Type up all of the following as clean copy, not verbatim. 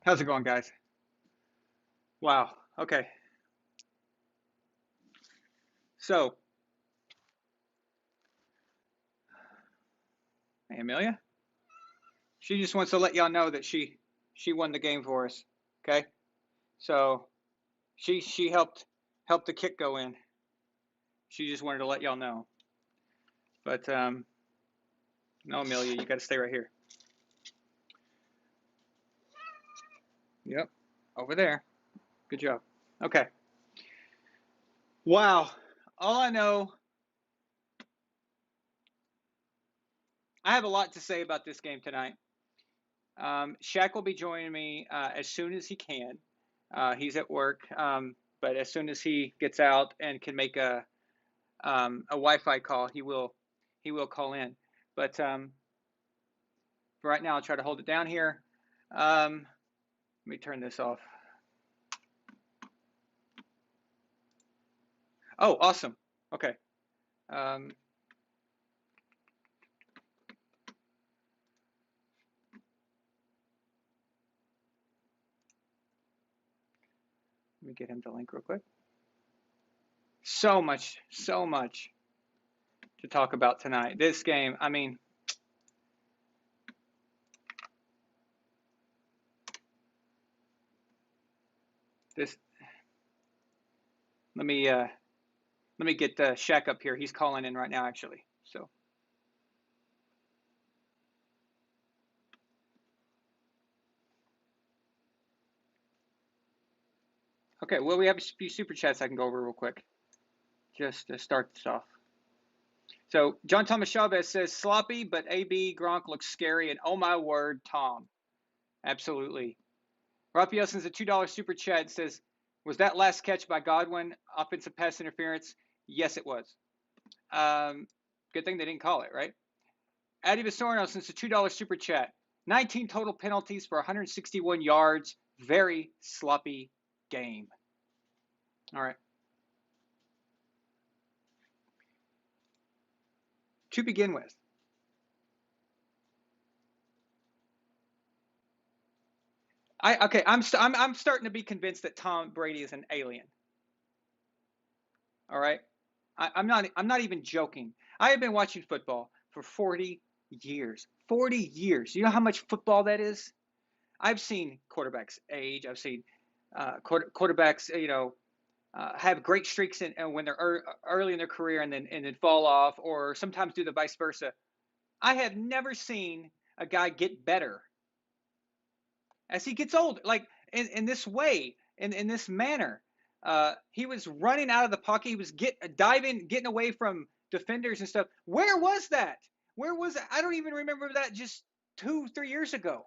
How's it going, guys? Wow. Okay. So, hey, Amelia, she just wants to let y'all know that she won the game for us. Okay. So she helped the kick go in. She just wanted to let y'all know. But no, Amelia, you got to stay right here. Yep. Over there. Good job. Okay. Wow. All I know, I have a lot to say about this game tonight. Shaq will be joining me as soon as he can. He's at work, but as soon as he gets out and can make a Wi-Fi call, he will call in. But for right now, I'll try to hold it down here. Let me turn this off. Oh, awesome. Okay. Let me get him the link real quick. So much to talk about tonight. This game, I mean, this. Let me get Shaq up here. He's calling in right now, actually. So. Okay, well, we have a few super chats I can go over real quick, just to start this off. So John Thomas Chavez says, sloppy, but AB Gronk looks scary, and oh my word, Tom. Absolutely. Raphael sends a $2 super chat, says, was that last catch by Godwin offensive pass interference? Yes, it was. Good thing they didn't call it, right? Adi Visorno sends a $2 super chat. 19 total penalties for 161 yards. Very sloppy game. All right. To begin with, I'm starting to be convinced that Tom Brady is an alien. All right, I'm not even joking. I have been watching football for 40 years. 40 years. You know how much football that is? I've seen quarterbacks age. I've seen quarterbacks, have great streaks when they're early in their career and then fall off, or sometimes do the vice versa. I have never seen a guy get better as he gets older, like in this way, in this manner. He was running out of the pocket. He was diving, getting away from defenders and stuff. Where was that? Where was it? I don't even remember that just 2-3 years ago.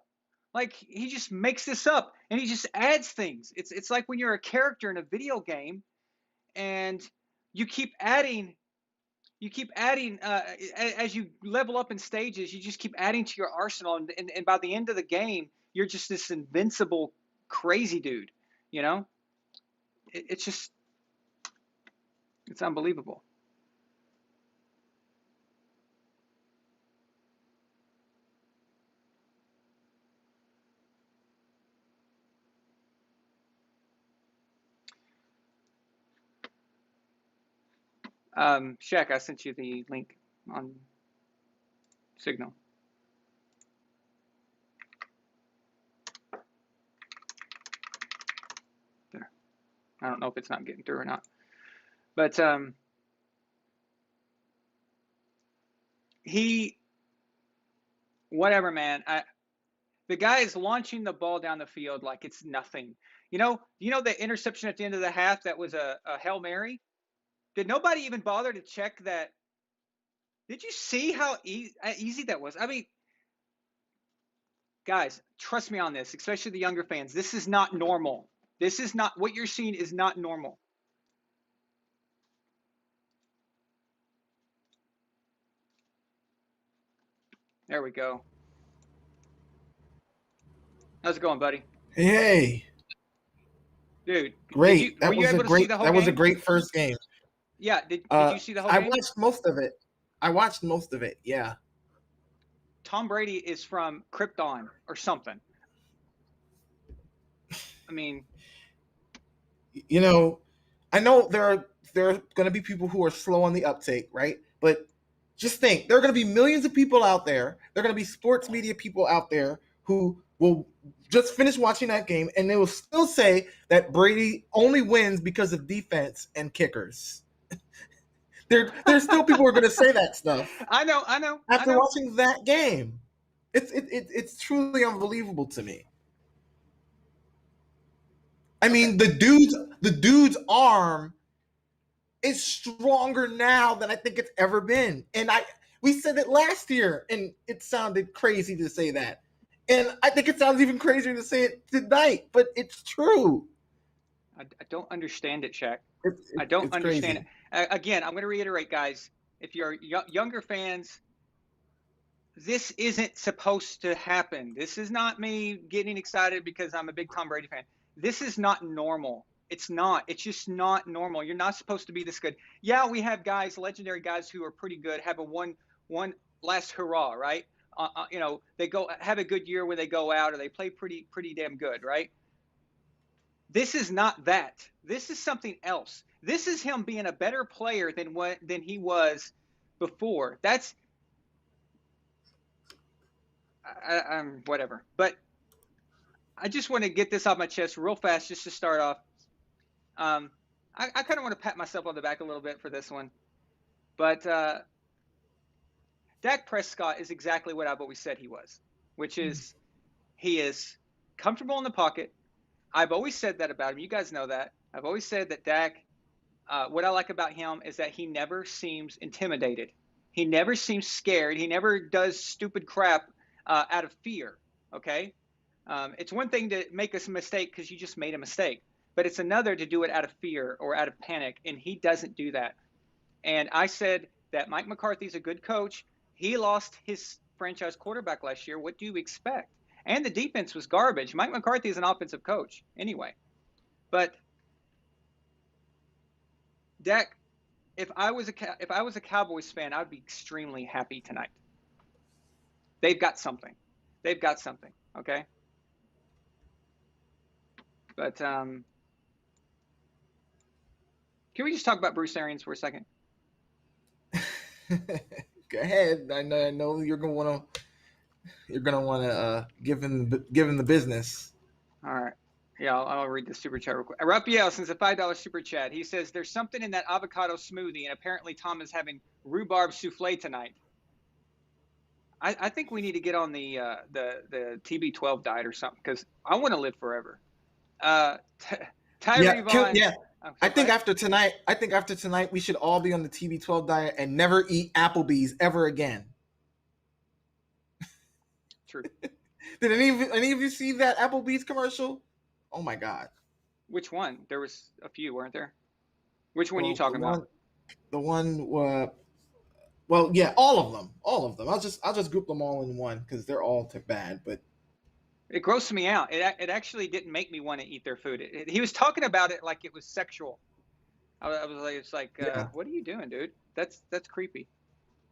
Like, he just makes this up and he just adds things. It's like when you're a character in a video game and you keep adding as you level up in stages, you just keep adding to your arsenal, and by the end of the game, you're just this invincible crazy dude. It's just, it's unbelievable. Shaq, I sent you the link on Signal. There. I don't know if it's not getting through or not, but whatever, man. The guy is launching the ball down the field like it's nothing. You know the interception at the end of the half that was a Hail Mary? Did nobody even bother to check that? Did you see how easy that was? I mean, guys, trust me on this, especially the younger fans. This is not normal. This is not, what you're seeing is not normal. There we go. How's it going, buddy? Hey, Dude, great. were you able to see the whole That was a game? great first game. Yeah, did you see the whole I game? watched most of it. I watched most of it. Yeah. Tom Brady is from Krypton or something. I mean, You know, I know there are going to be people who are slow on the uptake, right? But just think, there are going to be millions of people out there. There are going to be sports media people out there who will just finish watching that game, and they will still say that Brady only wins because of defense and kickers. There's still people who are going to say that stuff I know. after watching that game. It's truly unbelievable to me. I mean, the dude's arm is stronger now than I think it's ever been. And we said it last year, and it sounded crazy to say that. And I think it sounds even crazier to say it tonight, but it's true. I don't understand it, Shaq. It's, I don't it's understand crazy. it. Again, I'm going to reiterate, guys. If you're younger fans, this isn't supposed to happen. This is not me getting excited because I'm a big Tom Brady fan. This is not normal. It's not. It's just not normal. You're not supposed to be this good. Yeah, we have guys, legendary guys who are pretty good, have a one last hurrah, right? They go have a good year when they go out, or they play pretty damn good, right? This is not that. This is something else. This is him being a better player than he was before. That's I'm whatever. But I just want to get this off my chest real fast, just to start off. I kind of want to pat myself on the back a little bit for this one, but Dak Prescott is exactly what I've always said he was, which is he is comfortable in the pocket. I've always said that about him. You guys know that. I've always said that Dak. What I like about him is that he never seems intimidated. He never seems scared. He never does stupid crap out of fear. Okay. It's one thing to make a mistake because you just made a mistake, but it's another to do it out of fear or out of panic, and he doesn't do that. And I said that Mike McCarthy's a good coach. He lost his franchise quarterback last year. What do you expect? And the defense was garbage. Mike McCarthy is an offensive coach anyway. But Dak, if I was a Cowboys fan, I would be extremely happy tonight. They've got something. They've got something. Okay. But can we just talk about Bruce Arians for a second? Go ahead. I know you're gonna want to give him the business. All right. Yeah, I'll read the super chat real quick. Raphael sends a $5 super chat. He says there's something in that avocado smoothie, and apparently Tom is having rhubarb souffle tonight. I think we need to get on the TB12 diet or something, because I want to live forever. Tyree Vaughn. Yeah. I think after tonight, we should all be on the TB12 diet and never eat Applebee's ever again. True. Did any of you see that Applebee's commercial? Oh my God. Which one? There was a few, weren't there? Which one are you talking about? The one. Well, yeah, all of them. I'll just group them all in one because they're all bad. But it grossed me out. It actually didn't make me want to eat their food. He was talking about it like it was sexual. I was like, it's like, yeah. What are you doing, dude? That's creepy.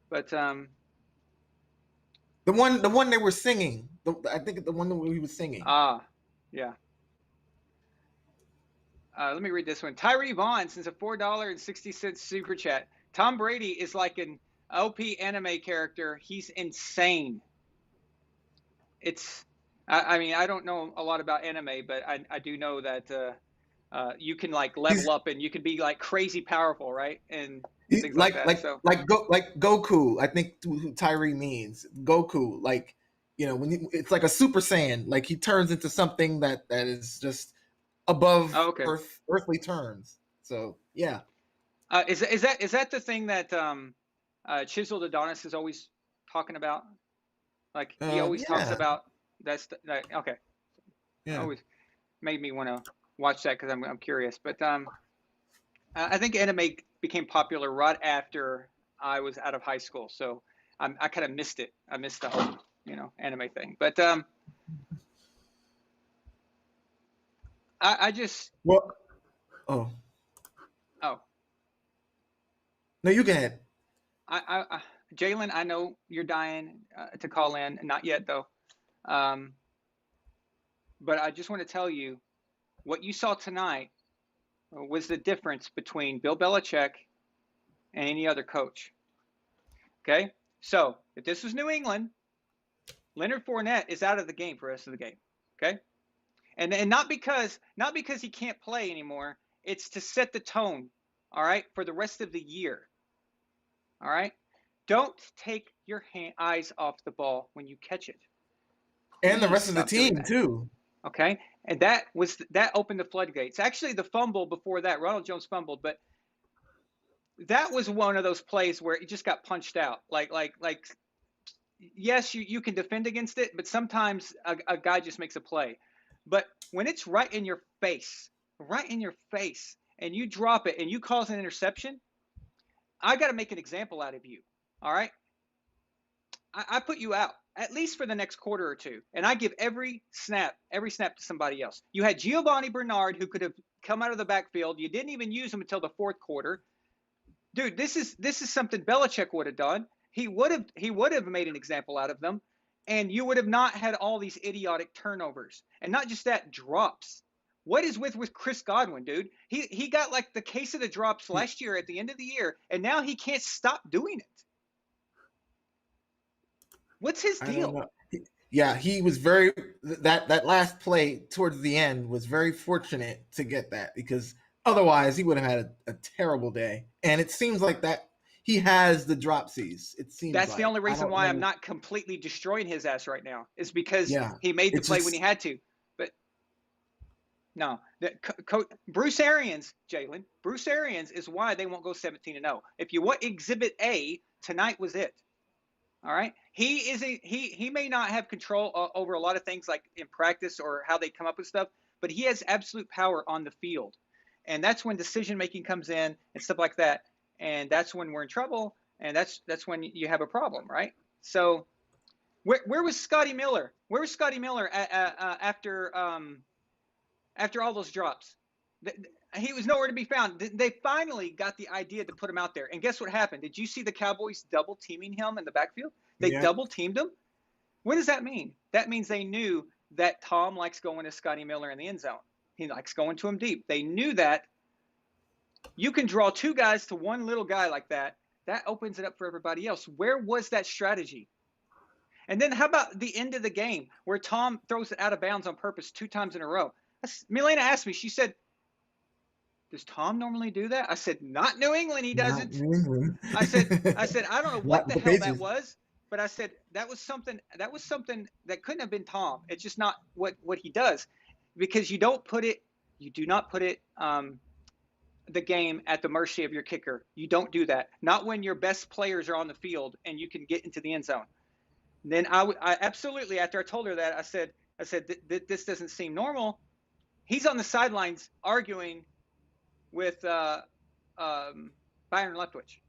But the one they were singing. I think the one that he was singing. Yeah. Let me read this one. Tyree Vaughn sends a $4.60 super chat. Tom Brady is like an LP anime character. He's insane. I mean, I don't know a lot about anime, but I do know that you can like level up and you can be like crazy powerful, right? And things like that. Like Goku. I think who Tyree means Goku. Like, when it's like a Super Saiyan. Like he turns into something that is just above earthly terms. So yeah. Is that the thing that Chiseled Adonis is always talking about? Like he always talks about okay. Yeah. Always made me want to watch that because I'm curious. But I think anime became popular right after I was out of high school, so I kind of missed it. I missed the whole anime thing. But I just oh no, you go ahead. Jalen, I know you're dying to call in. Not yet though. But I just want to tell you, what you saw tonight was the difference between Bill Belichick and any other coach. Okay? So, if this was New England, Leonard Fournette is out of the game for the rest of the game. Okay? And not because he can't play anymore, it's to set the tone, all right, for the rest of the year. All right? Don't take your eyes off the ball when you catch it. Please and the rest of the team too. Okay? And that opened the floodgates. Actually, the fumble before that, Ronald Jones fumbled, but that was one of those plays where it just got punched out. Like yes, you can defend against it, but sometimes a guy just makes a play. But when it's right in your face, and you drop it and you cause an interception, I got to make an example out of you. All right? I put you out, at least for the next quarter or two, and I give every snap to somebody else. You had Giovanni Bernard, who could have come out of the backfield. You didn't even use him until the fourth quarter. Dude, this is something Belichick would have done. He would have made an example out of them, and you would have not had all these idiotic turnovers. And not just that, drops. What is with Chris Godwin, dude? He got like the case of the drops last year at the end of the year, and now he can't stop doing it. What's his deal? Yeah, he was very that last play towards the end was very fortunate to get that, because otherwise he would have had a terrible day. And it seems like that he has the dropsies. It seems that's like. The only reason why I'm not completely destroying his ass right now is because he made the play when he had to. But no, Bruce Arians, Jalen, Bruce Arians is why they won't go 17-0. If you want Exhibit A, tonight was it. All right. He may not have control over a lot of things like in practice or how they come up with stuff, but he has absolute power on the field. And that's when decision making comes in and stuff like that. And that's when we're in trouble. And that's when you have a problem, right? So where was Scotty Miller? Where was Scotty Miller after all those drops? He was nowhere to be found. They finally got the idea to put him out there. And guess what happened? Did you see the Cowboys double teaming him in the backfield? They double teamed him. What does that mean? That means they knew that Tom likes going to Scotty Miller in the end zone. He likes going to him deep. They knew that you can draw two guys to one little guy like that. That opens it up for everybody else. Where was that strategy? And then how about the end of the game where Tom throws it out of bounds on purpose 2 times in a row? Milena asked me, she said, does Tom normally do that? I said, not New England, he doesn't. I said, I don't know what the hell that was, but I said that was something that couldn't have been Tom. It's just not what he does, because you do not put it the game at the mercy of your kicker. You don't do that. Not when your best players are on the field and you can get into the end zone. And then I absolutely, after I told her that, I said this doesn't seem normal. He's on the sidelines arguing with Byron Leftwich.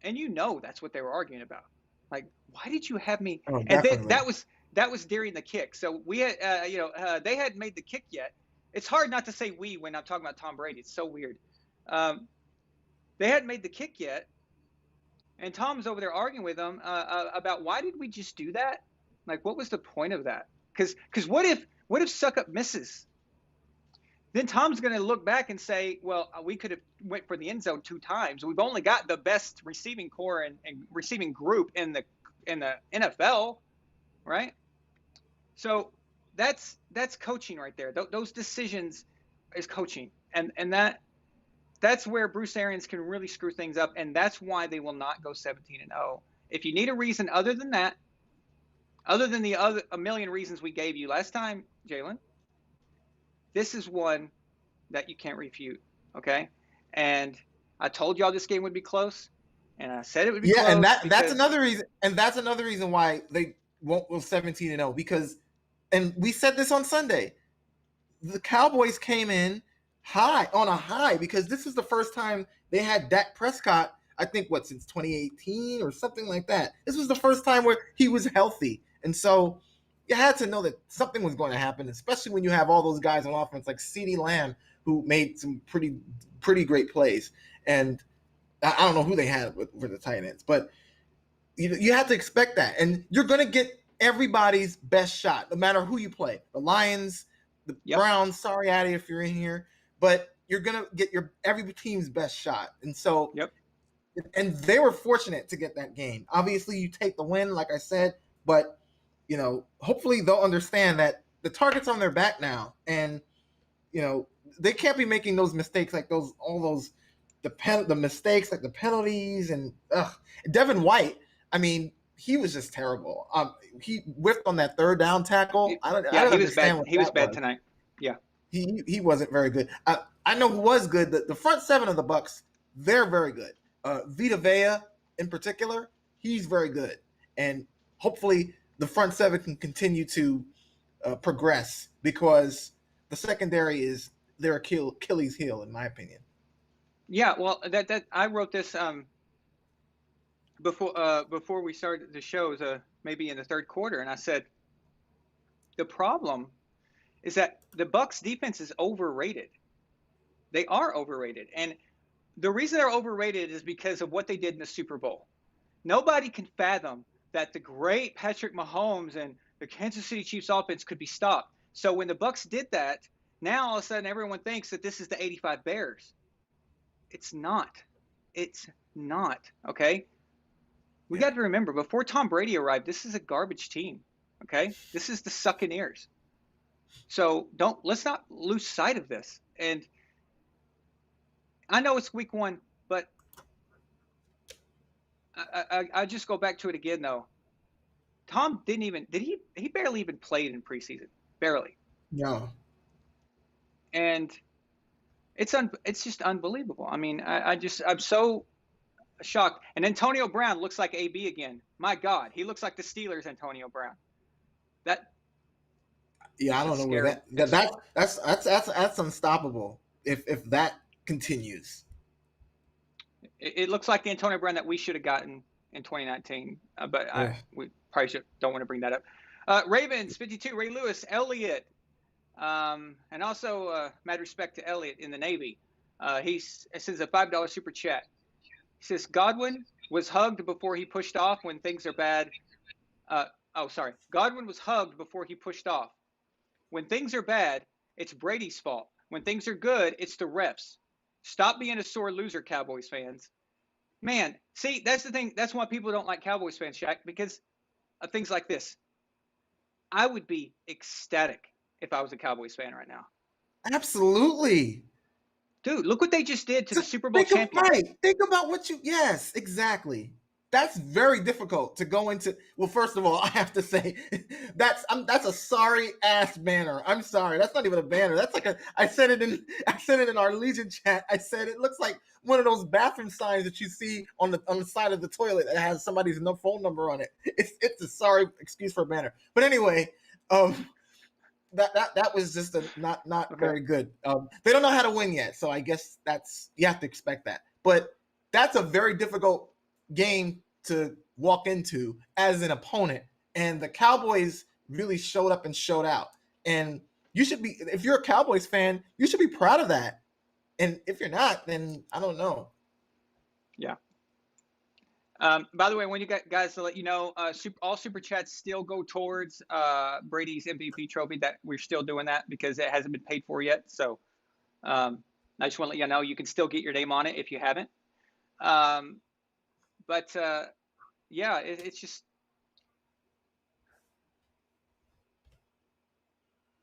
And that's what they were arguing about. Like, why did you have me? Oh, and that was during the kick. So we had, they hadn't made the kick yet. It's hard not to say we when I'm talking about Tom Brady. It's so weird. They hadn't made the kick yet. And Tom's over there arguing with them about why did we just do that? Like, what was the point of that? Because what if Suck Up misses? Then Tom's going to look back and say, well, we could have went for the end zone 2 times. We've only got the best receiving core and receiving group in the NFL, right? So that's coaching right there. Those decisions is coaching, and that's where Bruce Arians can really screw things up, and that's why they will not go 17-0. If you need a reason other than that, other than a million reasons we gave you last time, Jalen, this is one that you can't refute, okay? And I told y'all this game would be close, and I said it would be close. Yeah, and that's another reason. And that's another reason why they won't go 17-0, because, and we said this on Sunday, the Cowboys came in on a high because this is the first time they had Dak Prescott, I think, since 2018 or something like that. This was the first time where he was healthy. And so you had to know that something was going to happen, especially when you have all those guys on offense like CeeDee Lamb, who made some pretty great plays. And I don't know who they had for the tight ends, but you have to expect that. And you're going to get everybody's best shot, no matter who you play. The Lions, The Yep. Browns, sorry, Addy, if you're in here, but you're gonna get every team's best shot, and so. Yep. And they were fortunate to get that game. Obviously, you take the win, like I said, but hopefully they'll understand that the target's on their back now, and they can't be making those mistakes like the mistakes like the penalties and Devin White. I mean, he was just terrible. He whiffed on that third down tackle. I don't He was understand bad. what He was that bad was. tonight. Yeah. He wasn't very good. I know who was good. The front seven of the Bucs, they're very good. Vita Vea in particular, he's very good, and hopefully the front seven can continue to progress because the secondary is their Achilles heel, in my opinion. Yeah. Well, that I wrote this before we started the shows, maybe in the third quarter, and I said the problem is that the Bucs defense is overrated. They are overrated, and the reason they're overrated is because of what they did in the Super Bowl. Nobody can fathom that the great Patrick Mahomes and the Kansas City Chiefs offense could be stopped. So when the Bucs did that, now all of a sudden everyone thinks that this is the 85 Bears. It's not. It's not. Okay? We got to remember, before Tom Brady arrived, this is a garbage team. Okay? This is the Succaneers. So let's not lose sight of this. And I know it's week one, but I just go back to it again though. Tom he barely even played in preseason. Barely. No. And it's just unbelievable. I mean, I'm so shocked. And Antonio Brown looks like AB again. My God, he looks like the Steelers Antonio Brown. I don't know scary. where that's unstoppable if that continues. It looks like the Antonio Brown that we should have gotten in 2019, but we probably don't want to bring that up. Ravens 52, Ray Lewis, Elliott, and also mad respect to Elliott in the Navy. He sends a $5 super chat. He says Godwin was hugged before he pushed off when things are bad. Godwin was hugged before he pushed off. When things are bad, it's Brady's fault. When things are good, it's the refs. Stop being a sore loser, Cowboys fans. Man, see, that's the thing. That's why people don't like Cowboys fans, Shaq, because of things like this. I would be ecstatic if I was a Cowboys fan right now. Absolutely. Dude, look what they just did to the Super Bowl champion. Right. Think about yes, exactly. That's very difficult to go into. Well, first of all, I have to say that's a sorry ass banner. I'm sorry. That's not even a banner. That's like I said it in our Legion chat. I said it looks like one of those bathroom signs that you see on the side of the toilet that has somebody's phone number on it. It's a sorry excuse for a banner. But anyway, that was just not okay. Very good. They don't know how to win yet, so I guess you have to expect that. But that's a very difficult game to walk into as an opponent, and the Cowboys really showed up and showed out. And you should be, if you're a Cowboys fan, you should be proud of that. And if you're not, then I don't know. Yeah. By the way, when you guys to let you know, all super chats still go towards Brady's MVP trophy. That we're still doing that because it hasn't been paid for yet. So I just want to let you know you can still get your name on it if you haven't. But yeah, it's just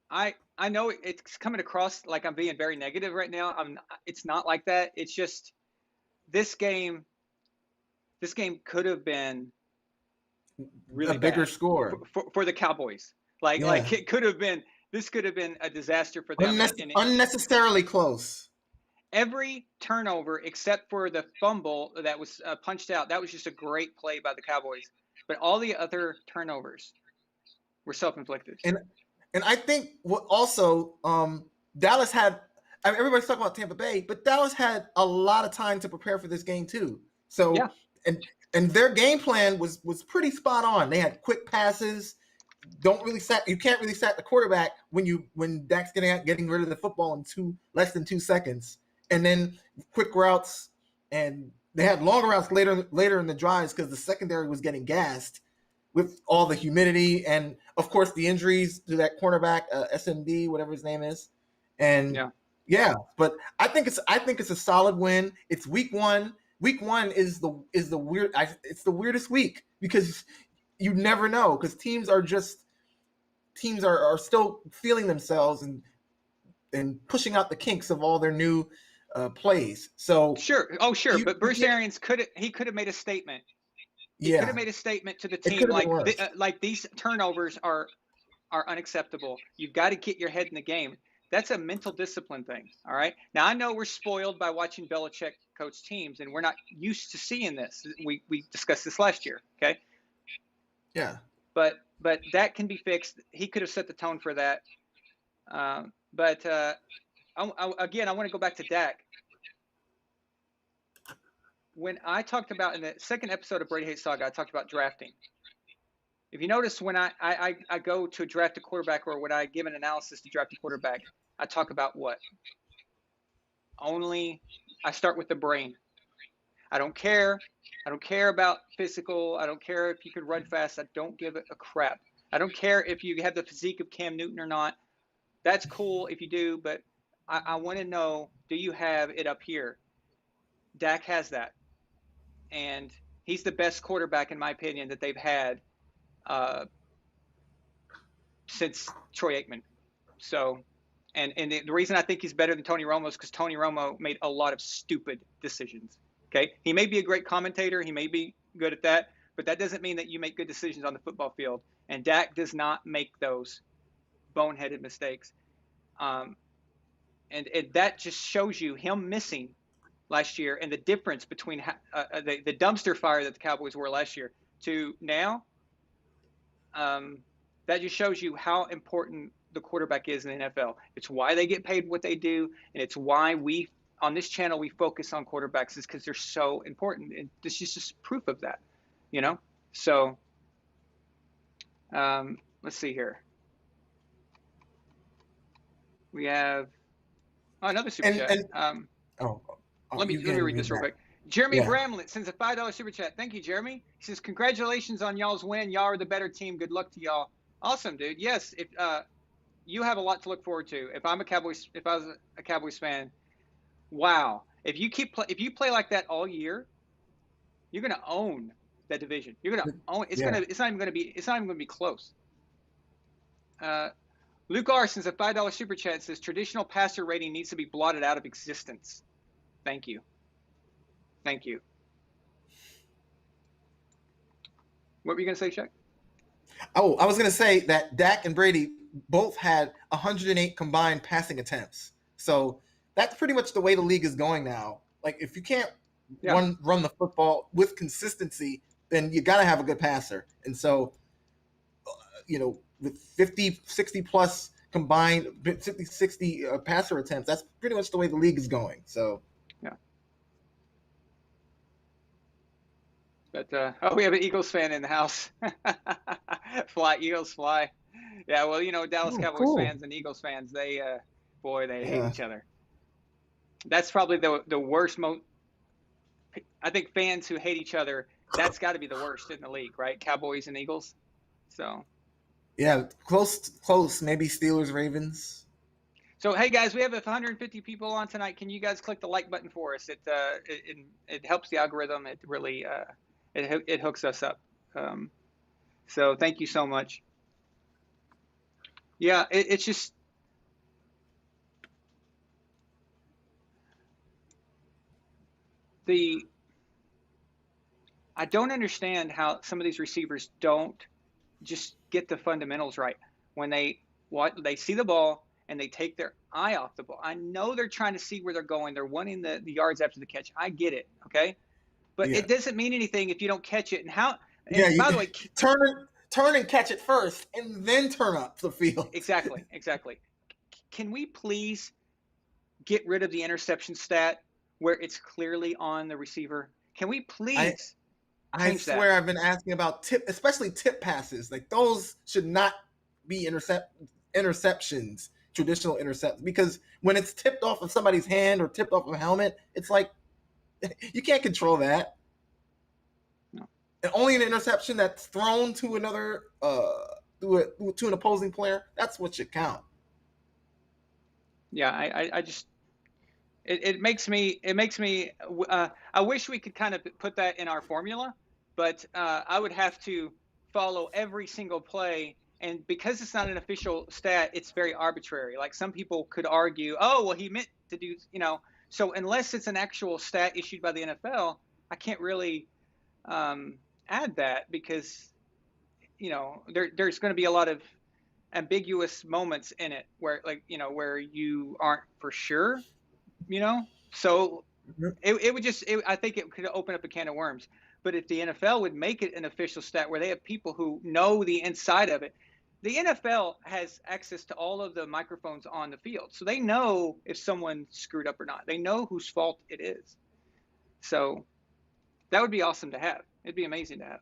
I know it's coming across like I'm being very negative right now. It's not like that. It's just this game could have been really a bigger score for the Cowboys. Like it could have been. This could have been a disaster for them. Unnecessarily close. Every turnover except for the fumble that was punched out, that was just a great play by the Cowboys. But all the other turnovers were self-inflicted. And I think what also Dallas had. I mean, everybody's talking about Tampa Bay, but Dallas had a lot of time to prepare for this game too. So yeah. And their game plan was pretty spot on. They had quick passes. You can't really sack the quarterback when Dak's getting rid of the football in less than 2 seconds. And then quick routes, and they had longer routes later in the drives because the secondary was getting gassed. with all the humidity and of course the injuries to that cornerback, SMD, whatever his name is. And Yeah. but I think it's a solid win. It's week one. Week one is the weird. It's the weirdest week because you never know, because teams are still feeling themselves and pushing out the kinks of all their new plays. So sure. Oh, sure. But Bruce Arians could have made a statement. He could have made a statement to the team like these turnovers are unacceptable. You've got to get your head in the game. That's a mental discipline thing. All right. Now I know we're spoiled by watching Belichick coach teams, and we're not used to seeing this. We discussed this last year. Okay. Yeah. But that can be fixed. He could have set the tone for that. But again, I want to go back to Dak. When I talked about in the second episode of Brady Hate Saga, I talked about drafting. If you notice, when I go to draft a quarterback, or when I give an analysis to draft a quarterback, I talk about what? I start with the brain. I don't care. I don't care about physical. I don't care if you can run fast. I don't give a crap. I don't care if you have the physique of Cam Newton or not. That's cool if you do, but I want to know, do you have it up here? Dak has that. And he's the best quarterback, in my opinion, that they've had since Troy Aikman. So, and the reason I think he's better than Tony Romo is because Tony Romo made a lot of stupid decisions. Okay, he may be a great commentator, he may be good at that, but that doesn't mean that you make good decisions on the football field. And Dak does not make those boneheaded mistakes. And that just shows you him missing last year, and the difference between the dumpster fire that the Cowboys were last year to now. That just shows you how important the quarterback is in the NFL. It's why they get paid what they do, and it's why we on this channel we focus on quarterbacks, is because they're so important. And this is just proof of that, you know. So let's see here. We have another super chat. Let me read this real quick. Jeremy Bramlett sends a $5 super chat. Thank you, Jeremy. He says, "Congratulations on y'all's win. Y'all are the better team. Good luck to y'all." Awesome, dude. Yes, if you have a lot to look forward to. If I was a Cowboys fan, wow. If you play like that all year, you're gonna own that division. You're gonna own. It's not even gonna be close. Luke R sends a $5 super chat. Says, "Traditional passer rating needs to be blotted out of existence." Thank you. Thank you. What were you going to say, Shaq? Oh, I was going to say that Dak and Brady both had 108 combined passing attempts. So that's pretty much the way the league is going now. Like, if you can't run the football with consistency, then you got to have a good passer. And so, with 50, 60 plus combined, 50, 60 passer attempts, that's pretty much the way the league is going. So, yeah. But we have an Eagles fan in the house. Fly, Eagles fly. Yeah, well, Dallas Cowboys fans and Eagles fans, they hate each other. That's probably the worst. I think fans who hate each other, that's got to be the worst in the league, right? Cowboys and Eagles. So. Yeah, close. Maybe Steelers, Ravens. So, hey guys, we have 150 people on tonight. Can you guys click the like button for us? It helps the algorithm. It really it hooks us up. So thank you so much. Yeah, it's just I don't understand how some of these receivers don't just get the fundamentals right when they see the ball and they take their eye off the ball. I know they're trying to see where they're going. They're wanting the yards after the catch. I get it, okay? But it doesn't mean anything if you don't catch it. And by the way, turn and catch it first, and then turn up the field. Exactly. Can we please get rid of the interception stat where it's clearly on the receiver? Can we please? I swear I've been asking about especially tip passes. Like, those should not be interceptions, traditional interceptions, because when it's tipped off of somebody's hand or tipped off of a helmet, it's like you can't control that. No. and only an interception that's thrown to another to an opposing player, that's what should count. Yeah, I just it makes me I wish we could kind of put that in our formula, but I would have to follow every single play, and because it's not an official stat, it's very arbitrary. Like some people could argue, oh well, he meant to do, so unless it's an actual stat issued by the NFL, I can't really add that because there's going to be a lot of ambiguous moments in it where where you aren't for sure, so it would just I think it could open up a can of worms. But if the NFL would make it an official stat where they have people who know the inside of it, the NFL has access to all of the microphones on the field, so they know if someone screwed up or not. They know whose fault it is. So that would be awesome to have. It'd be amazing to have.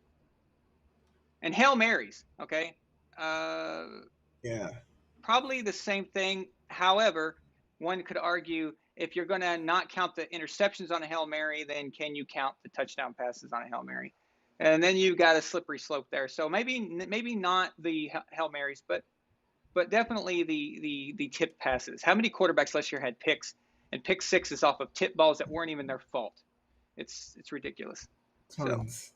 And Hail Marys, okay? Yeah. Probably the same thing. However, one could argue if you're going to not count the interceptions on a Hail Mary, then can you count the touchdown passes on a Hail Mary? And then you've got a slippery slope there. So maybe not the Hail Marys, but definitely the tip passes. How many quarterbacks last year had picks, and pick sixes off of tip balls that weren't even their fault? It's ridiculous. Tons. So.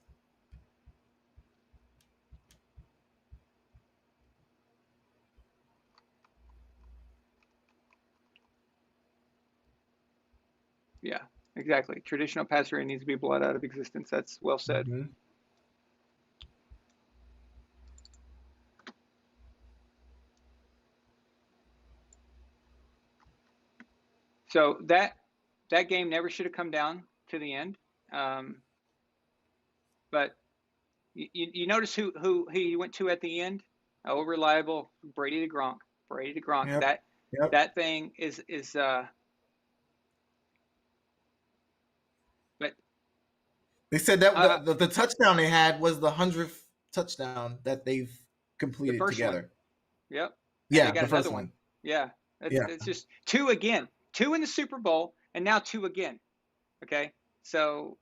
Yeah, exactly. Traditional pass rate needs to be blotted out of existence. That's well said. Mm-hmm. So that game never should have come down to the end. But you notice who he went to at the end? Oh, reliable Brady to Gronk. Brady to Gronk. Yep. That thing is but they said that the touchdown they had was the 100th touchdown that they've completed the first together. One. Yep. Yeah, the first one. Yeah. It's just two again. Two in the Super Bowl, and now two again. Okay. So,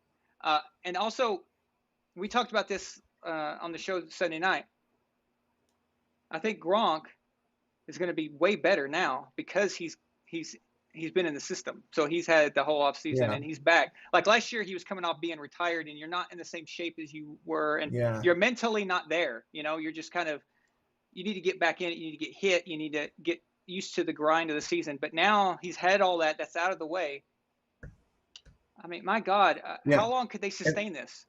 and also, we talked about this on the show Sunday night. I think Gronk is going to be way better now because he's been in the system. So he's had the whole offseason and he's back. Like last year, he was coming off being retired, and you're not in the same shape as you were, and you're mentally not there. You're just kind of, you need to get back in it. You need to get hit. You need to get used to the grind of the season. But now he's had all that. That's out of the way. I mean, my God, how long could they sustain this?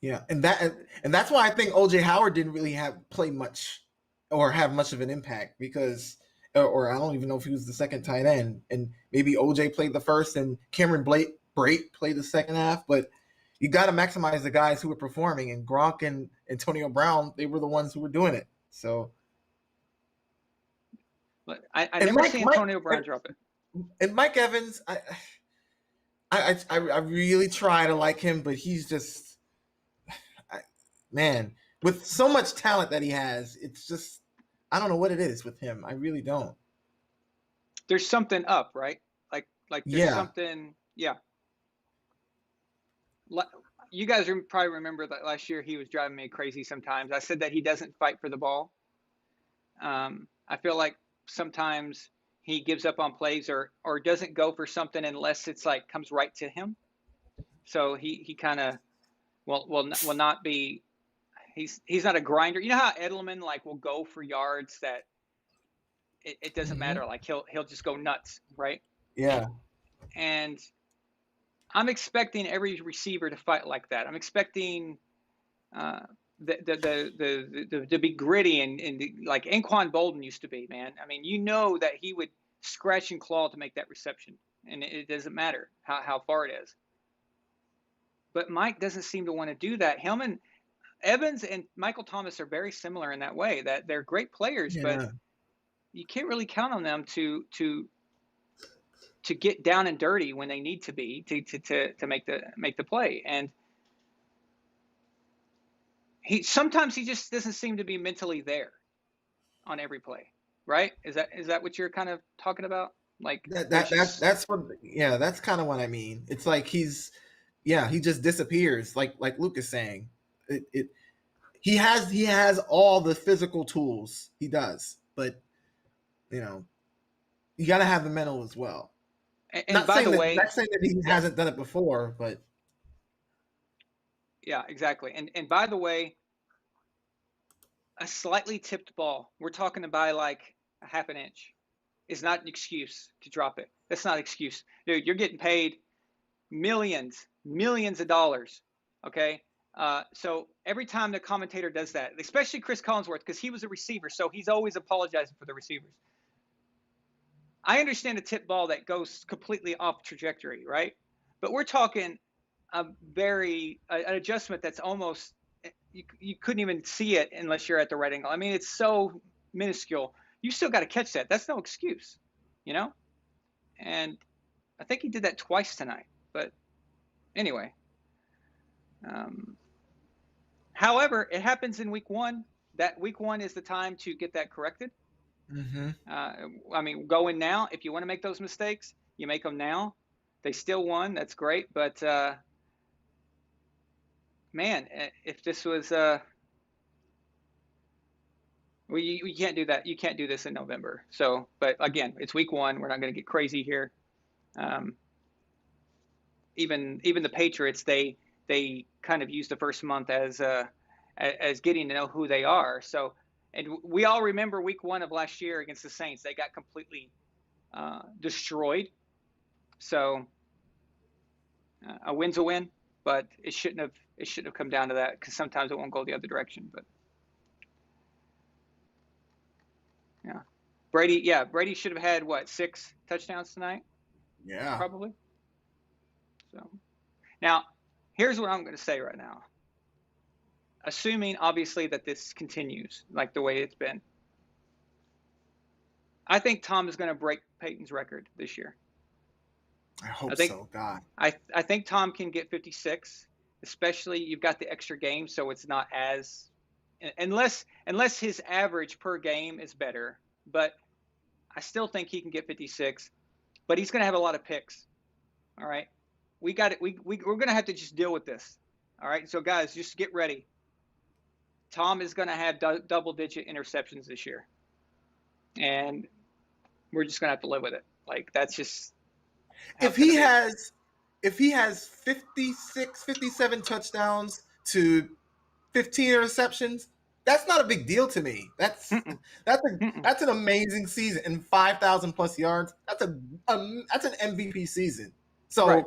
Yeah, and that's why I think OJ Howard didn't really play much or have much of an impact because, or I don't even know if he was the second tight end, and maybe OJ played the first and Cameron Brate played the second half. But you got to maximize the guys who were performing, and Gronk and Antonio Brown, they were the ones who were doing it. So, but I never see Antonio Brown drop it. And Mike Evans, I really try to like him, but he's just, man, with so much talent that he has, it's just, I don't know what it is with him. I really don't. There's something up, right? Like there's something, yeah. You guys probably remember that last year he was driving me crazy sometimes. I said that he doesn't fight for the ball. I feel like sometimes he gives up on plays or doesn't go for something unless it's like comes right to him. So he kind of will not be. He's not a grinder. You know how Edelman will go for yards that it doesn't matter. Like he'll just go nuts, right? Yeah. And I'm expecting every receiver to fight like that. I'm expecting to be gritty and like Anquan Bolden used to be, man. I mean, that he would scratch and claw to make that reception, and it doesn't matter how far it is. But Mike doesn't seem to want to do that. Evans and Michael Thomas are very similar in that way, that they're great players, but you can't really count on them to get down and dirty when they need to be to make the play. And sometimes he just doesn't seem to be mentally there on every play, right? Is that what you're kind of talking about? Like that's what, that's kind of what I mean. It's like he's yeah, he just disappears. Like Luke is saying, he has all the physical tools. He does, but you know, you got to have the mental as well. And by the way, Not saying that he yeah, hasn't done it before, but yeah, exactly. And by the way, a slightly tipped ball, we're talking about like a half an inch, is not an excuse to drop it. That's not an excuse. Dude, you're getting paid millions of dollars. Okay. So every time the commentator does that, especially Chris Collinsworth, because he was a receiver, so he's always apologizing for the receivers. I understand a tip ball that goes completely off trajectory, right? But we're talking an adjustment that's almost you couldn't even see it unless you're at the right angle. I mean, it's so minuscule. You still got to catch that. That's no excuse, you know. And I think he did that twice tonight. But anyway, however, it happens in week one. That week one is the time to get that corrected. mm-hmm. I mean, go in now. If you want to make those mistakes, you make them now. They still won. That's great. But man, if this was well, you can't do that. You can't do this in November. So, but again, it's week one. We're not going to get crazy here. Even the Patriots, they kind of use the first month as getting to know who they are. So, and we all remember week one of last year against the Saints. They got completely destroyed. So, a win's a win, but it shouldn't have come down to that, because sometimes it won't go the other direction. But yeah, Brady should have had what, 6 touchdowns tonight? Yeah. Probably. So now, here's what I'm going to say right now. Assuming, obviously, that this continues like the way it's been, I think Tom is going to break Peyton's record this year. I hope so, God. I think Tom can get 56, especially you've got the extra game, so it's not as unless his average per game is better. But I still think he can get 56. But he's going to have a lot of picks. All right, we got it. We're going to have to just deal with this. All right, so guys, just get ready. Tom is going to have double-digit interceptions this year, and we're just going to have to live with it. Like, that's just if he has 56, 57 touchdowns to 15 interceptions, that's not a big deal to me. That's an amazing season, and 5,000 plus yards. That's an MVP season. So right.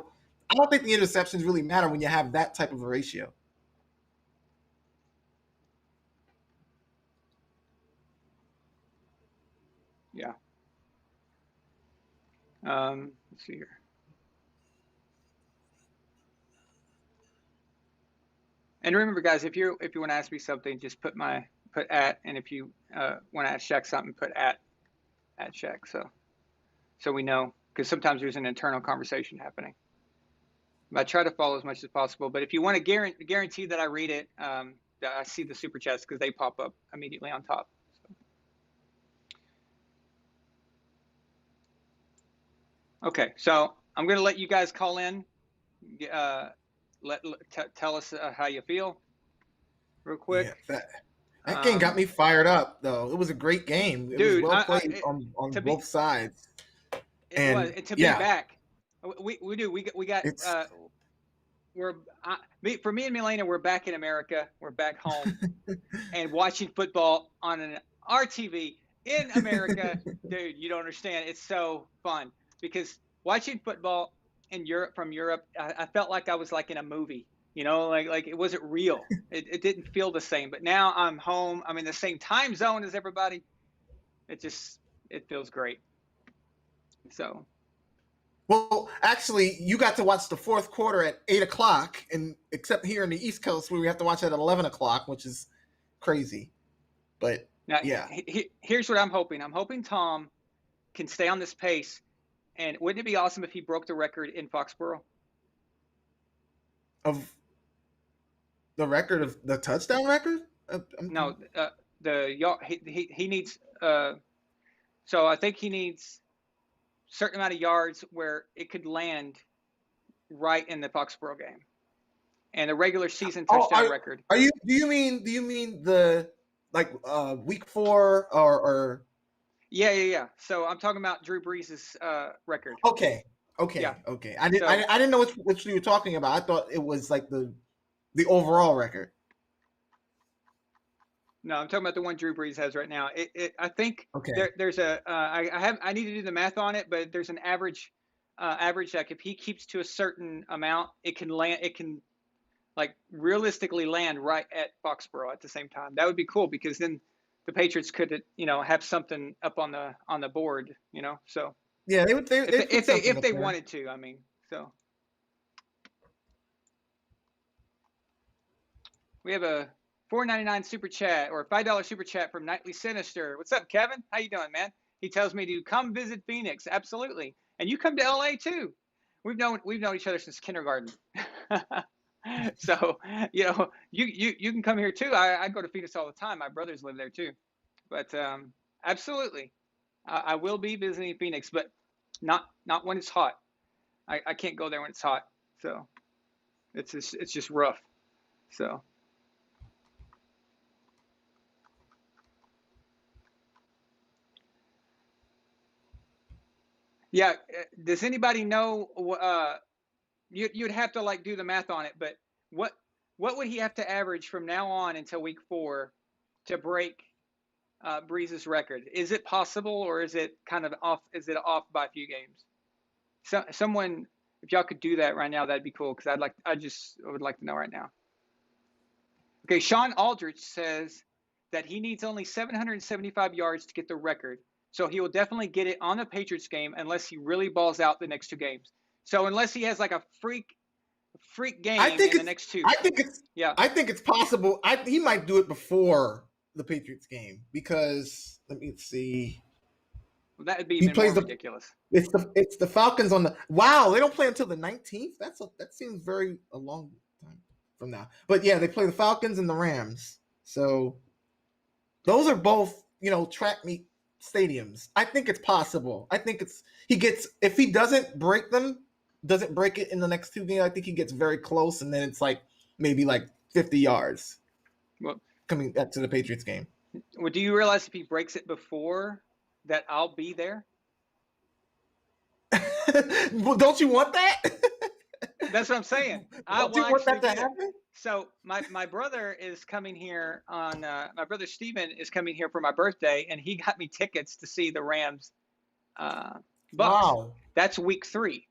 I don't think the interceptions really matter when you have that type of a ratio. Yeah. Let's see here. And remember, guys, if you want to ask me something, just put at, and if you want to ask Shaq something, put at Shaq, so we know, because sometimes there's an internal conversation happening. But I try to follow as much as possible. But if you want to guarantee that I read it, that I see the super chats, because they pop up immediately on top. So. Okay, so I'm going to let you guys call in. Tell us how you feel real quick. Yeah, that game got me fired up, though. It was a great game. It was well played on both sides. It was. And to be back, we got for me and Milena, we're back in America. We're back home and watching football on an RTV in America. Dude, you don't understand. It's so fun, because watching football in Europe, from Europe, I felt like I was like in a movie, like it wasn't real. It didn't feel the same. But now I'm home. I'm in the same time zone as everybody. It feels great. So. Well, actually, you got to watch the fourth quarter at 8:00, and except here in the East Coast, where we have to watch it at 11:00, which is crazy. But now, yeah, here's what I'm hoping. I'm hoping Tom can stay on this pace. And wouldn't it be awesome if he broke the record in Foxborough? Of the record of the touchdown record? No, he needs. So I think he needs a certain amount of yards where it could land right in the Foxborough game. and the regular season touchdown record. Do you mean the week 4 or? Yeah. So I'm talking about Drew Brees' record. Okay. Yeah. Okay. I didn't know which you were talking about. I thought it was like the overall record. No, I'm talking about the one Drew Brees has right now. I think Okay. there's a I need to do the math on it, but there's an average like if he keeps to a certain amount, it can like realistically land right at Foxborough at the same time. That would be cool because then the Patriots could have something up on the board, So yeah, if they wanted to, I mean, so we have a $4.99 super chat or a $5 super chat from Nightly Sinister. What's up, Kevin? How you doing, man? He tells me to come visit Phoenix. Absolutely, and you come to LA too. We've known each other since kindergarten. So you can come here too. I go to Phoenix all the time. My brothers live there too. But absolutely, I will be visiting Phoenix, but not when it's hot. I can't go there when it's hot. So it's just rough. So. Yeah. Does anybody know? You'd have to do the math on it, but what would he have to average from now on until week 4 to break Brees' record? Is it possible, or is it kind of off? Is it off by a few games? So someone, if y'all could do that right now, that'd be cool because I would like to know right now. Okay, Sean Aldrich says that he needs only 775 yards to get the record. So he will definitely get it on the Patriots game unless he really balls out the next 2 games. So unless he has like a freak game in the next 2. I think it's possible. He might do it before the Patriots game because let me see. Well, that would be even more ridiculous. It's the Falcons on the wow. They don't play until the 19th. That seems a long time from now. But yeah, they play the Falcons and the Rams. So those are both track meet stadiums. I think it's possible. I think if he doesn't break it in the next 2 games, I think he gets very close, and then it's maybe 50 yards. Well, coming back to the Patriots game. Well, do you realize if he breaks it before that, I'll be there? Well, don't you want that? That's what I'm saying. Don't you want that to happen? So my brother is coming here on my brother Steven is coming here for my birthday, and he got me tickets to see the Rams Bucs. Wow. That's week 3.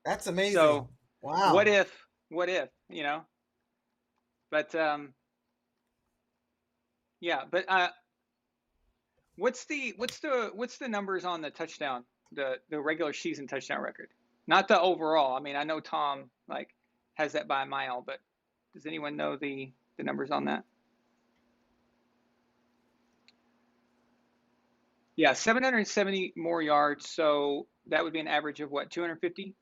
That's amazing. So wow. What if, But yeah, but what's the numbers on the touchdown, the regular season touchdown record? Not the overall. I mean, I know Tom has that by a mile, but does anyone know the numbers on that? Yeah, 770 more yards, so that would be an average of what, 250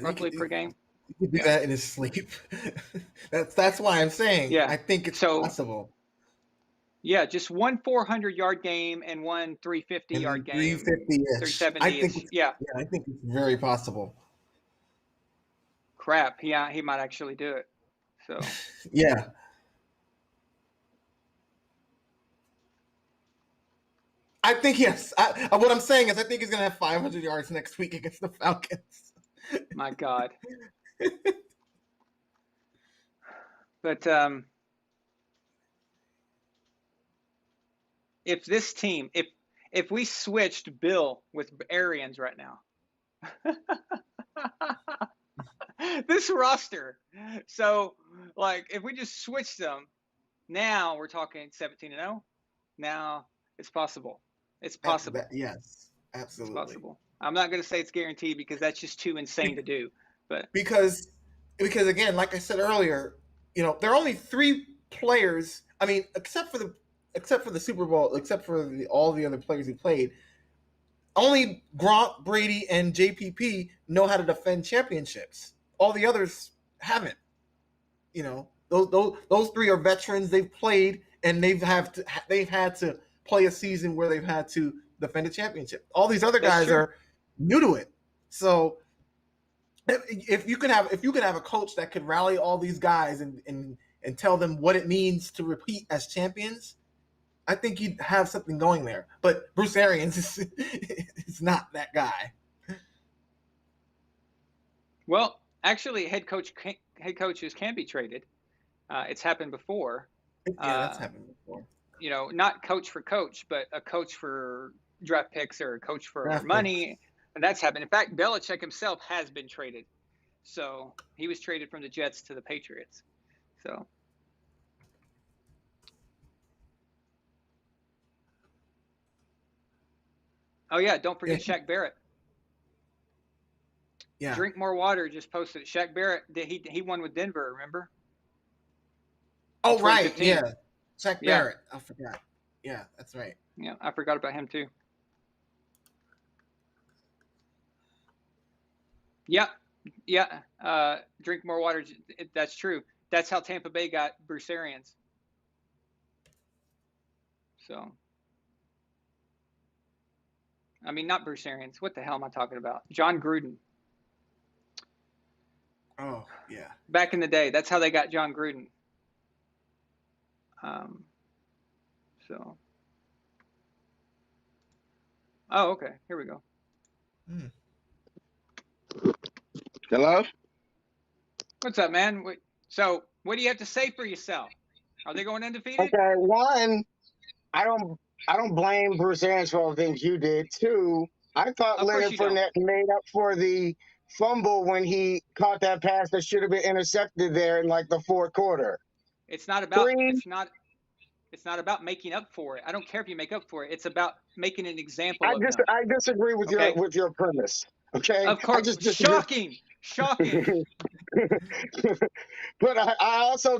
roughly per game? He could do that in his sleep. That's why I'm saying I think it's possible. Yeah, just one 400-yard game and one 350-yard game. 350-ish. 370-ish. I think it's very possible. Crap. Yeah, he might actually do it. So. Yeah. I think yes. What I'm saying is I think he's going to have 500 yards next week against the Falcons. My God. But if this team, if we switched Bill with Arians right now, this roster, so if we just switched them, now we're talking 17-0. Now it's possible. It's possible. Yes, absolutely. It's possible. I'm not going to say it's guaranteed because that's just too insane to do. But because again, like I said earlier, there are only 3 players. I mean, except for the Super Bowl, except for all the other players who played, only Gronk, Brady, and JPP know how to defend championships. All the others haven't. Those 3 are veterans. They've played, and they've had to play a season where they've had to defend a championship. All these other guys are new to it. So if you could have a coach that could rally all these guys and tell them what it means to repeat as champions, I think you'd have something going there. But Bruce Arians is not that guy. Well, actually, head coaches can be traded. It's happened before. Yeah, that's happened before. You know, not coach for coach, but a coach for draft picks or a coach for Draft money. picks. And that's happened. In fact, Belichick himself has been traded. So he was traded from the Jets to the Patriots. So. Oh, yeah. Don't forget Shaq Barrett. Yeah. Drink More Water just posted. Shaq Barrett, he won with Denver, remember? Oh, right. Yeah. Shaq Barrett. I forgot. Yeah, that's right. Yeah, I forgot about him too. Yeah. Drink More Water. That's true. That's how Tampa Bay got Bruce Arians. So, I mean, not Bruce Arians. What the hell am I talking about? John Gruden. Oh, yeah. Back in the day, that's how they got John Gruden. So. Oh, okay. Here we go. Hello? What's up, man? So, what do you have to say for yourself? Are they going undefeated? Okay, one, I don't blame Bruce Arians for all the things you did. Two, I thought Leonard Fournette made up for the fumble when he caught that pass that should have been intercepted there in like the fourth quarter. It's not about it's not about making up for it. I don't care if you make up for it. It's about making an example of him. I disagree with your premise. Okay, of course, shocking. But I also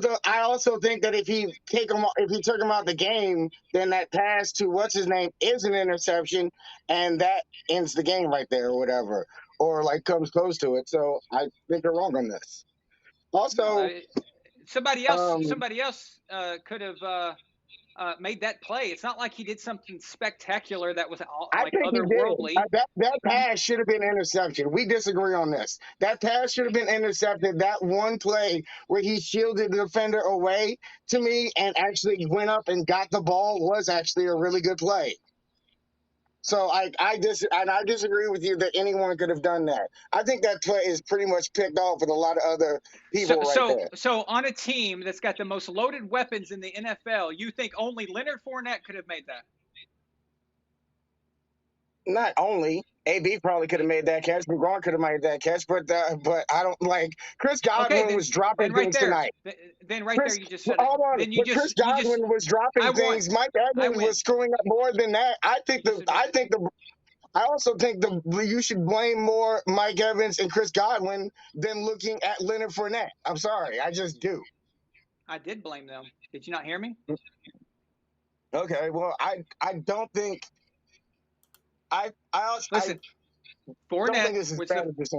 think that if he took him out the game, then that pass to what's his name is an interception, and that ends the game right there, or whatever, or like comes close to it. So I think you're wrong on this. Also, somebody else could have made that play. It's not like he did something spectacular that was like otherworldly. That pass should have been interception. We disagree on this. That pass should have been intercepted. That one play where he shielded the defender away, to me, and actually went up and got the ball was actually a really good play. So I disagree with you that anyone could have done that. I think that play is pretty much picked off with a lot of other people there. So on a team that's got the most loaded weapons in the NFL, you think only Leonard Fournette could have made that? Not only. AB probably could have made that catch. Gronk could have made that catch, but I don't like Chris Godwin was dropping things tonight. Then there you just said hold on. Chris Godwin was dropping things. Mike Evans was screwing up more than that. I also think you should blame more Mike Evans and Chris Godwin than looking at Leonard Fournette. I'm sorry, I just do. I did blame them. Did you not hear me? Okay, well, I don't think. Listen, Fournette was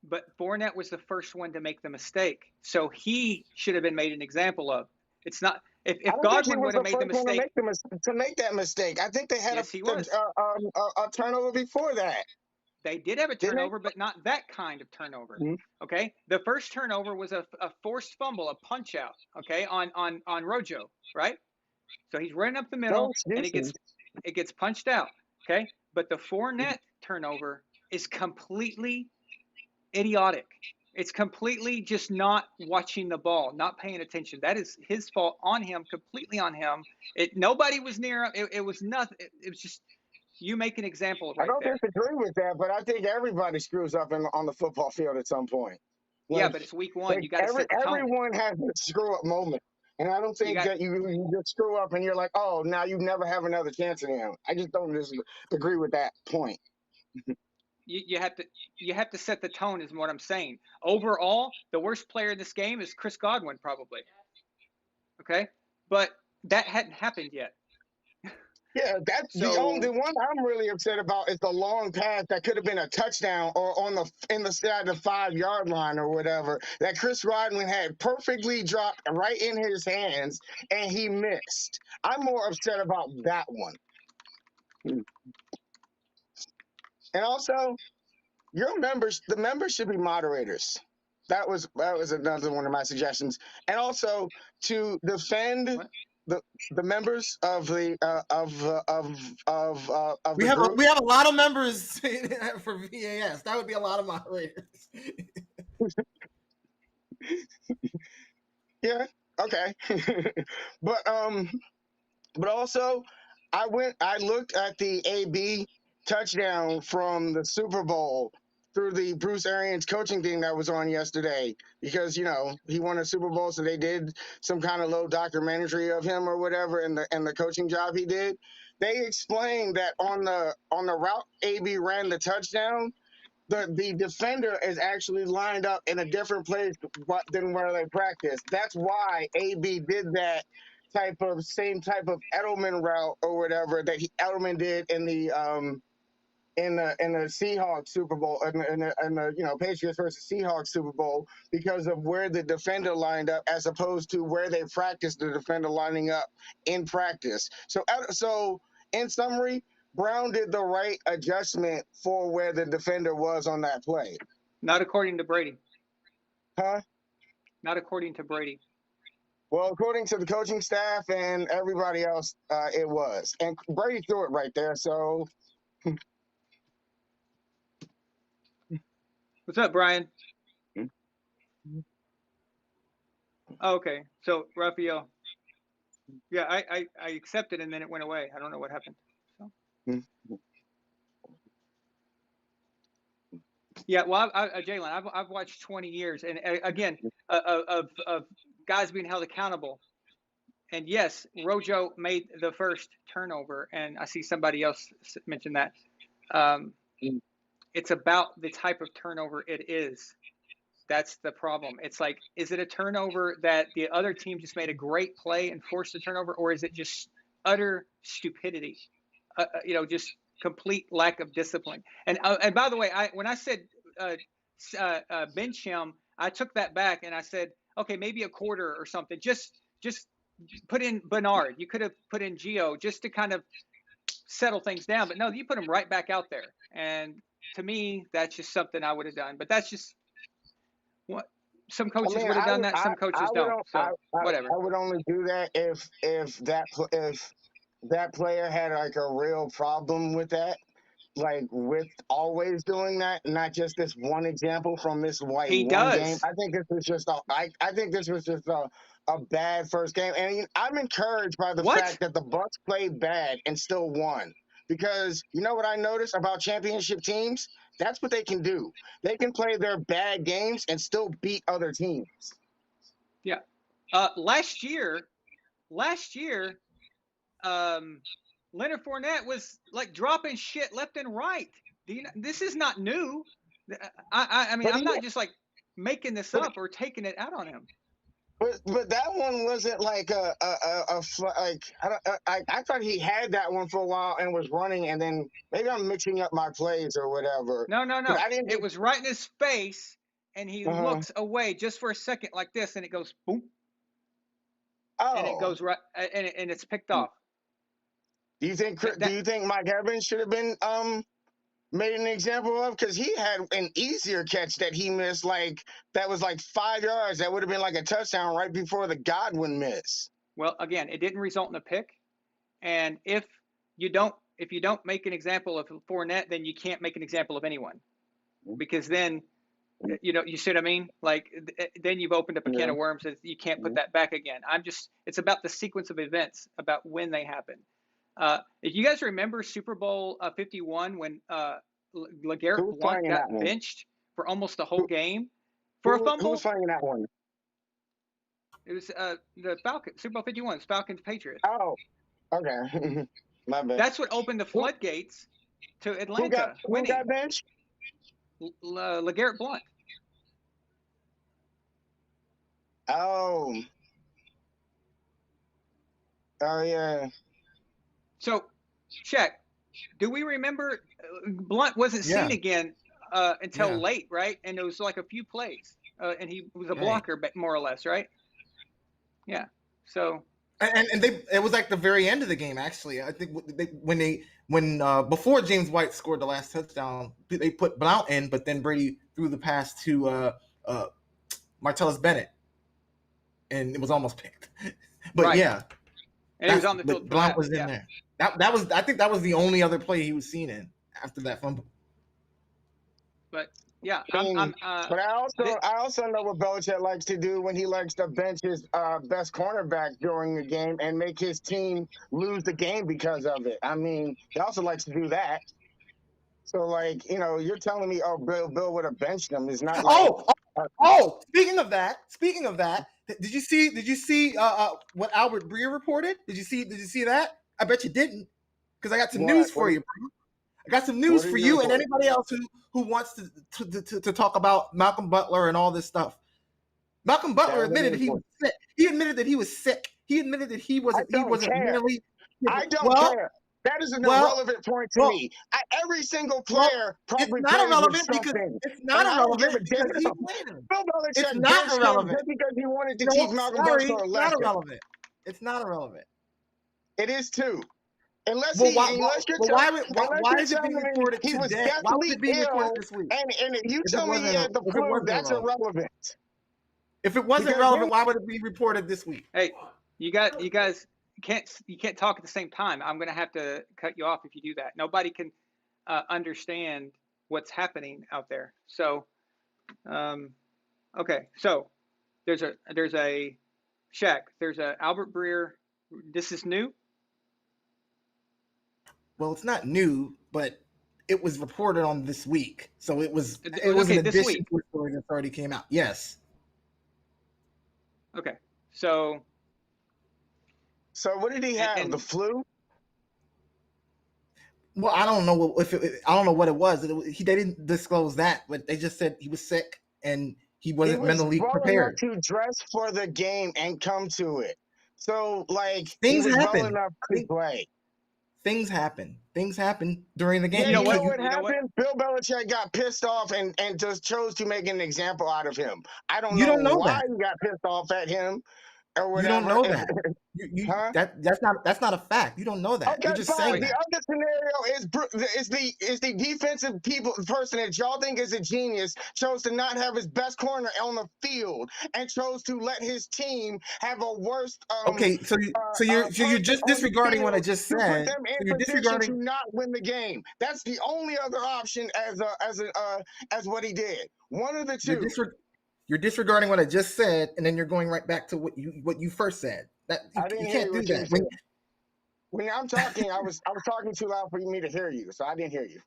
but Fournette was the first one to make the mistake, so he should have been made an example of. It's not if Godwin would have made the mistake to make that mistake. I think they had a turnover before that. They did have a turnover, but not that kind of turnover. Mm-hmm. Okay, the first turnover was a forced fumble, a punch out. Okay, on Rojo, right? So he's running up the middle, and it gets punched out. Okay, but the Fournette turnover is completely idiotic. It's completely just not watching the ball, not paying attention. That is his fault, on him, completely on him. Nobody was near him. It was nothing. It was just you make an example of right there. I don't disagree with that, but I think everybody screws up on the football field at some point. Yeah, but it's week one. You got to set the tone. Everyone has a screw up moment. And I don't think that you just screw up and you're like, oh, now you never have another chance again. I just don't agree with that point. You have to set the tone, is what I'm saying. Overall, the worst player in this game is Chris Godwin, probably. Okay, but that hadn't happened yet. Yeah, that's the only one I'm really upset about is the long pass that could have been a touchdown or in the side of the 5-yard line or whatever that Chris Godwin had perfectly dropped right in his hands and he missed. I'm more upset about that one. And also, the members should be moderators. That was another one of my suggestions, and also to defend What? the members of the of We the have group. a lot of members for VAS. That would be a lot of moderators. Yeah, okay, but also I looked at the AB touchdown from the Super Bowl through the Bruce Arians coaching thing that was on yesterday because he won a Super Bowl, so they did some kind of low documentary of him or whatever, and the coaching job he did. They explained that on the route AB ran the touchdown, the defender is actually lined up in a different place than where they practice. That's why AB did that same type of Edelman route or whatever that Edelman did in the Seahawks Super Bowl in the Patriots versus Seahawks Super Bowl because of where the defender lined up as opposed to where they practiced the defender lining up in practice. So in summary, Brown did the right adjustment for where the defender was on that play. Not according to Brady. Huh? Not according to Brady. Well, according to the coaching staff and everybody else, it was. And Brady threw it right there, so... What's up, Brian? Oh, okay. So, Raphael. Yeah, I accepted and then it went away. I don't know what happened. So. Yeah, well, Jalen, I've watched 20 years, and again, of guys being held accountable. And yes, Rojo made the first turnover, and I see somebody else mention that. It's about the type of turnover it is. That's the problem. It's like, is it a turnover that the other team just made a great play and forced the turnover, or is it just utter stupidity? Just complete lack of discipline. And by the way, when I said bench him, I took that back and I said, okay, maybe a quarter or something. Just put in Bernard. You could have put in Gio just to kind of settle things down. But no, you put him right back out there. And to me, that's just something I would have done. But that's just what some coaches would have done that. Some coaches don't. So whatever. I would only do that if that player had like a real problem with that, like with always doing that, not just this one example from this one game. I think this was just a bad first game, and I'm encouraged by the fact that the Bucs played bad and still won. Because you know what I noticed about championship teams? That's what they can do. They can play their bad games and still beat other teams. Yeah. Last year, Leonard Fournette was like dropping shit left and right. This is not new. I mean, I'm not just like making this up or taking it out on him. But that one wasn't like I thought he had that one for a while and was running, and then maybe I'm mixing up my plays or whatever. No. It was right in his face, and he looks away just for a second like this, and it goes boom. Oh. And it goes right, and it's picked off. Do you think Mike Evans should have been made an example of? Because he had an easier catch that he missed, that was 5 yards. That would have been like a touchdown right before the Godwin miss. Well, again, it didn't result in a pick. And if you don't make an example of Fournette, then you can't make an example of anyone, because then, you see what I mean? Then you've opened up a can of worms that you can't put that back again. It's about the sequence of events, about when they happen. If you guys remember Super Bowl 51 when LeGarrette Blount got benched for almost the whole game for a fumble. Who was finding that one? It was the Falcons. Super Bowl 51, Falcons Patriots. Oh, okay. My bad. That's what opened the floodgates to Atlanta. Who got benched? LeGarrette Blount. Oh, yeah. So, Shaq, do we remember Blount wasn't seen again until late, right? And it was like a few plays, and he was a blocker, more or less, right? Yeah. So And it was like the very end of the game. Actually, I think when before James White scored the last touchdown, they put Blount in, but then Brady threw the pass to Martellus Bennett, and it was almost picked. But Right. yeah, And he was on the field. Blount was in there. That was, I think that was the only other play he was seen in after that fumble. But yeah, but I also know what Belichick likes to do when he likes to bench his best cornerback during the game and make his team lose the game because of it. I mean, he also likes to do that. So, like, you're telling me, Bill would have benched him is not like. Speaking of that, did you see what Albert Breer reported? Did you see that? I bet you didn't, because I got some news for you, bro. I got some news for you and anybody else who wants to talk about Malcolm Butler and all this stuff. Malcolm Butler admitted he was sick. He admitted that he was sick. He admitted that he wasn't mentally. I don't care. That is an irrelevant point to me. Every single player probably it's not irrelevant because it's not irrelevant because he played. It's not irrelevant just because he wanted to keep Malcolm Butler left. It's not irrelevant. It's not irrelevant. It is too. Unless why is it being reported he was today? Why was it being reported this week? And if you tell me he had the flu, that's irrelevant. If it wasn't relevant, why would it be reported this week? Hey, you guys can't talk at the same time. I'm going to have to cut you off if you do that. Nobody can understand what's happening out there. So, okay. So there's a Shaq. There's a Albert Breer. This is new. Well, it's not new, but it was reported on this week, so it was an addition to a story that already came out. Yes. Okay. So what did he have? The flu? Well, I don't know I don't know what it was. They didn't disclose that, but they just said he was sick and he wasn't mentally prepared to dress for the game and come to it. So, like, things happen. Well enough to play. Things happen. Things happen during the game. Yeah, you know what happened? Bill Belichick got pissed off and just chose to make an example out of him. I don't know why he got pissed off at him or whatever. You don't know that. That's not a fact. You don't know that. Okay, You're just saying the other scenario is the defensive person that y'all think is a genius chose to not have his best corner on the field and chose to let his team have a worse. Okay, so you're just disregarding what I just said. So you're disregarding to not win the game. That's the only other option as what he did. One of the two. You're disregarding what I just said, and then you're going right back to what you first said. You can't do that. When I'm talking, I was talking too loud for me to hear you, so I didn't hear you.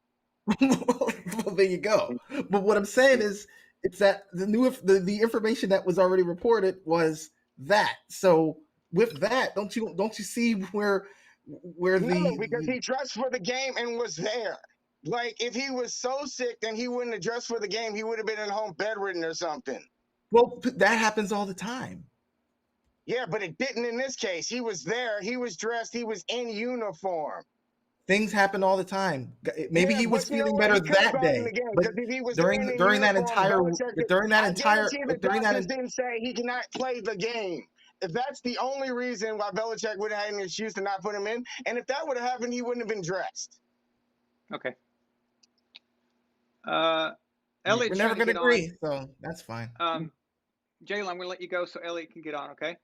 Well, there you go. But what I'm saying is, it's that the information that was already reported was that. So with that, don't you see where because he dressed for the game and was there. Like, if he was so sick, then he wouldn't have dressed for the game. He would have been at home bedridden or something. Well, that happens all the time. Yeah, but it didn't in this case. He was there. He was dressed. He was in uniform. Things happen all the time. Maybe he was feeling better that day. But during that entire didn't say he cannot play the game. If that's the only reason why Belichick would have had an excuse to not put him in, and if that would have happened, he wouldn't have been dressed. Okay. Elliot, we're never going to agree, so that's fine. Jayla, I'm going to let you go so Elliot can get on, okay?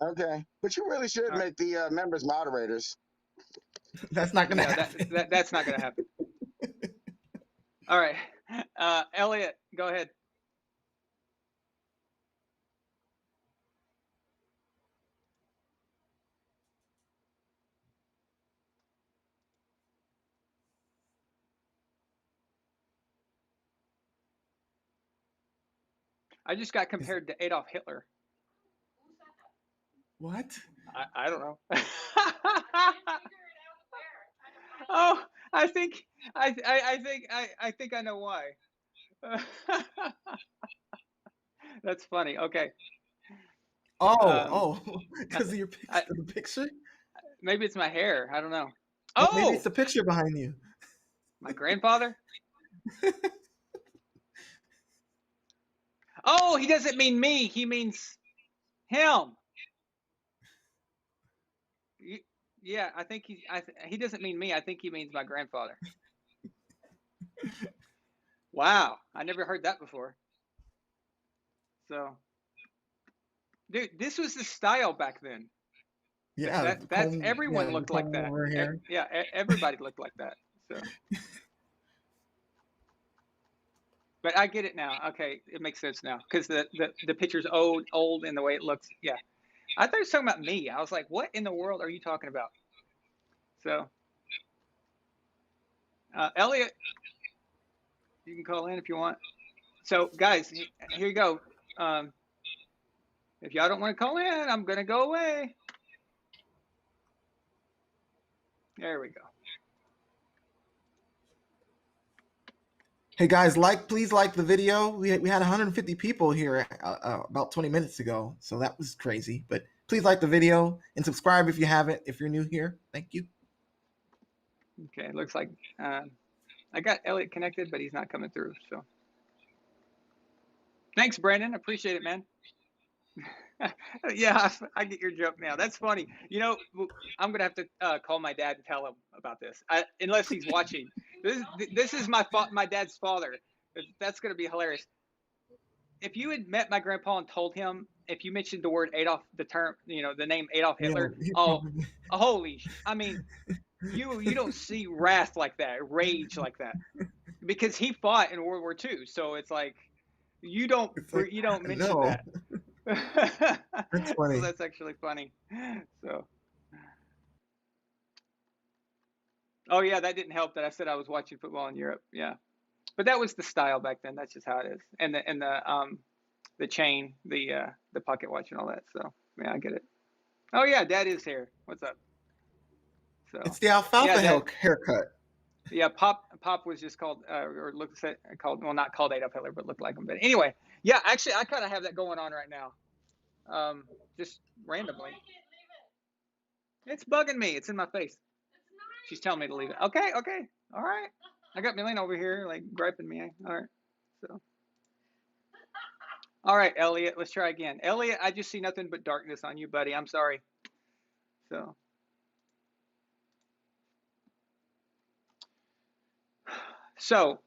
Okay. But you really should make the members moderators. That's not going to happen. That's not going to happen. All right. Elliot, go ahead. I just got compared to Adolf Hitler. What? I don't know. Oh, I think I know why. That's funny. Okay. Because of your picture? Maybe it's my hair. I don't know. Maybe it's the picture behind you. My grandfather? Oh, he doesn't mean me. He means him. Yeah, I think he doesn't mean me. I think he means my grandfather. Wow, I never heard that before. So, dude, this was the style back then. Yeah, That's comb, everyone yeah, the looked like comb that. over here. Yeah, everybody looked like that. So, but I get it now. Okay, it makes sense now because the picture's old, and the way it looks. Yeah, I thought he was talking about me. I was like, what in the world are you talking about? So, Elliot, you can call in if you want. So, guys, here you go. Um, if y'all don't want to call in, I'm gonna go away. There we go. Hey guys, please like the video. We had 150 people here about 20 minutes ago, so that was crazy. But please like the video and subscribe if you haven't. If you're new here, thank you. Okay, looks like I got Elliot connected, but he's not coming through. So, thanks, Brandon. Appreciate it, man. Yeah, I get your joke now. That's funny. You know, I'm gonna have to call my dad and tell him about this, unless he's watching. This is my dad's father. That's gonna be hilarious. If you had met my grandpa and told him, if you mentioned the word Adolf, the name Adolf Yeah, Hitler, he oh, probably- holy, I mean, you don't see wrath like that, rage like that, because he fought in World War II. So it's like you don't it's like, mention no, that. that's So funny. that's actually funny. So, oh yeah, that didn't help that I said I was watching football in Europe. Yeah, but that was the style back then. That's just how it is. And the chain, the pocket watch and all that. So yeah, I get it. Oh yeah, Dad is here. What's up? So It's the yeah, alfalfa Dad. haircut. Yeah, Pop was just called or looks at called well not called Adolf Hitler, but looked like him. But anyway, yeah, actually I kind of have that going on right now. Just randomly. It's bugging me. It's in my face. She's telling me to leave it. Okay, okay. All right. I got Milene over here like griping me. All right. So. All right, Elliot. Let's try again. Elliot, I just see nothing but darkness on you, buddy. I'm sorry. So. So,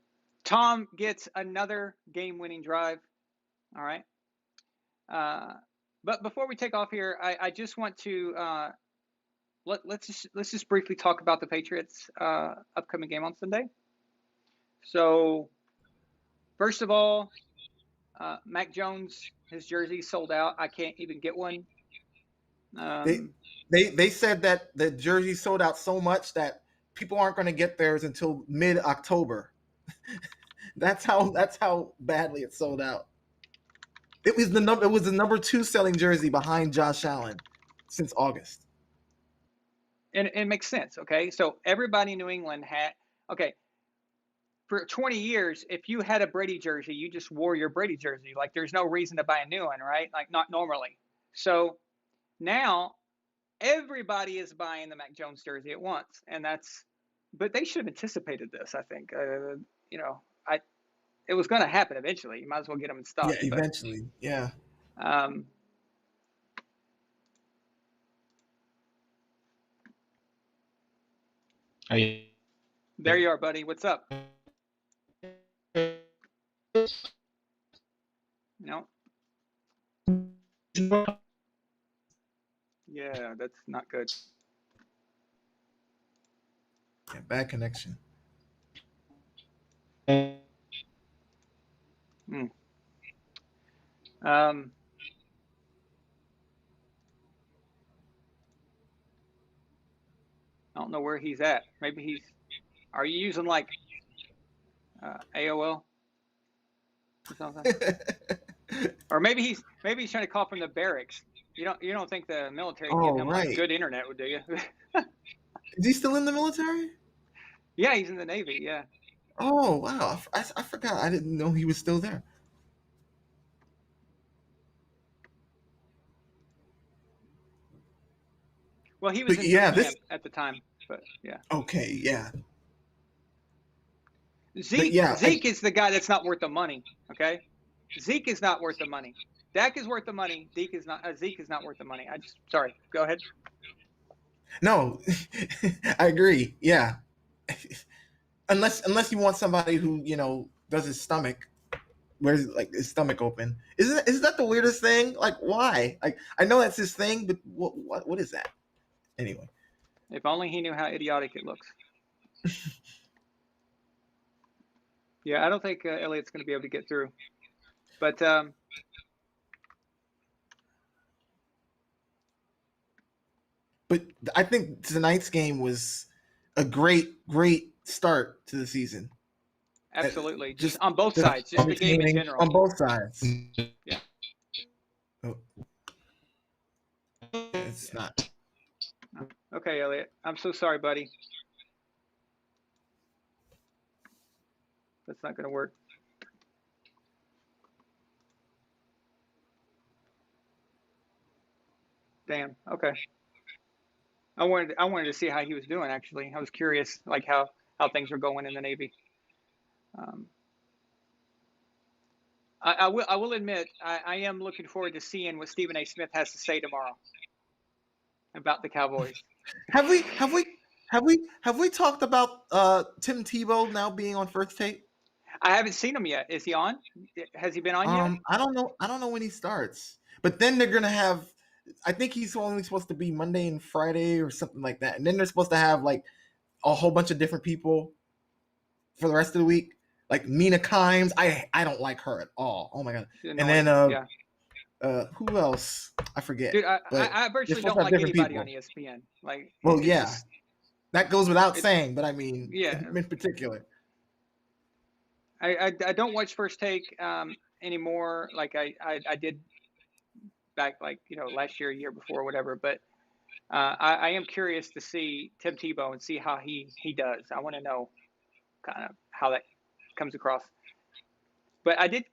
Tom gets another game-winning drive. All right. But before we take off here, I just want to let's just briefly talk about the Patriots' upcoming game on Sunday. So, first of all, Mac Jones, his jersey sold out. I can't even get one. They said that the jersey sold out so much that people aren't going to get theirs until mid-October. That's how badly it sold out. It was the number 2 selling jersey behind Josh Allen since August. And it makes sense, okay? So everybody in New England had for 20 years, if you had a Brady jersey, you just wore your Brady jersey. Like there's no reason to buy a new one, right? Like not normally. So now everybody is buying the Mac Jones jersey at once, but they should have anticipated this. I think, it was going to happen eventually. You might as well get them in stock. Yeah, eventually. Yeah. There you are, buddy. What's up? No. Yeah, that's not good. Yeah, bad connection. I don't know where he's at. Maybe are you using like AOL or something? Or maybe he's trying to call from the barracks. You don't think the military give him like good internet, do you? Is he still in the military? Yeah, he's in the Navy. Yeah. Oh wow, I forgot. I didn't know he was still there. Well, he was in camp at the time, but yeah. Okay, yeah. Zeke is the guy that's not worth the money. Okay, Zeke is not worth the money. Dak is worth the money. Zeke is not worth the money. Sorry. Go ahead. No, I agree. Yeah, unless you want somebody who does his stomach, wears like his stomach open. Isn't that the weirdest thing? Like, why? Like, I know that's his thing, but what is that? Anyway. If only he knew how idiotic it looks. Yeah, I don't think Elliott's going to be able to get through. But I think tonight's game was a great start to the season. Absolutely, just on both sides, just the game in general. On both sides. Yeah. Oh. It's not. Okay, Elliott. I'm so sorry, buddy. That's not going to work. Damn. Okay. I wanted to see how he was doing. Actually, I was curious, like how things were going in the Navy. I will admit I am looking forward to seeing what Stephen A. Smith has to say tomorrow about the Cowboys. Have we talked about Tim Tebow now being on First Take? I haven't seen him yet. Is he on? Has he been on yet? I don't know when he starts. But then they're gonna have. I think he's only supposed to be Monday and Friday or something like that, and then they're supposed to have like a whole bunch of different people for the rest of the week. Like Mina Kimes, I don't like her at all. Oh my god! And then who else? I forget. Dude, I virtually don't like anybody on ESPN. Like, well, yeah, that goes without saying. But I mean, yeah, in particular, I don't watch First Take anymore. Like I did back last year, year before, whatever. But I am curious to see Tim Tebow and see how he does. I want to know kind of how that comes across. But I did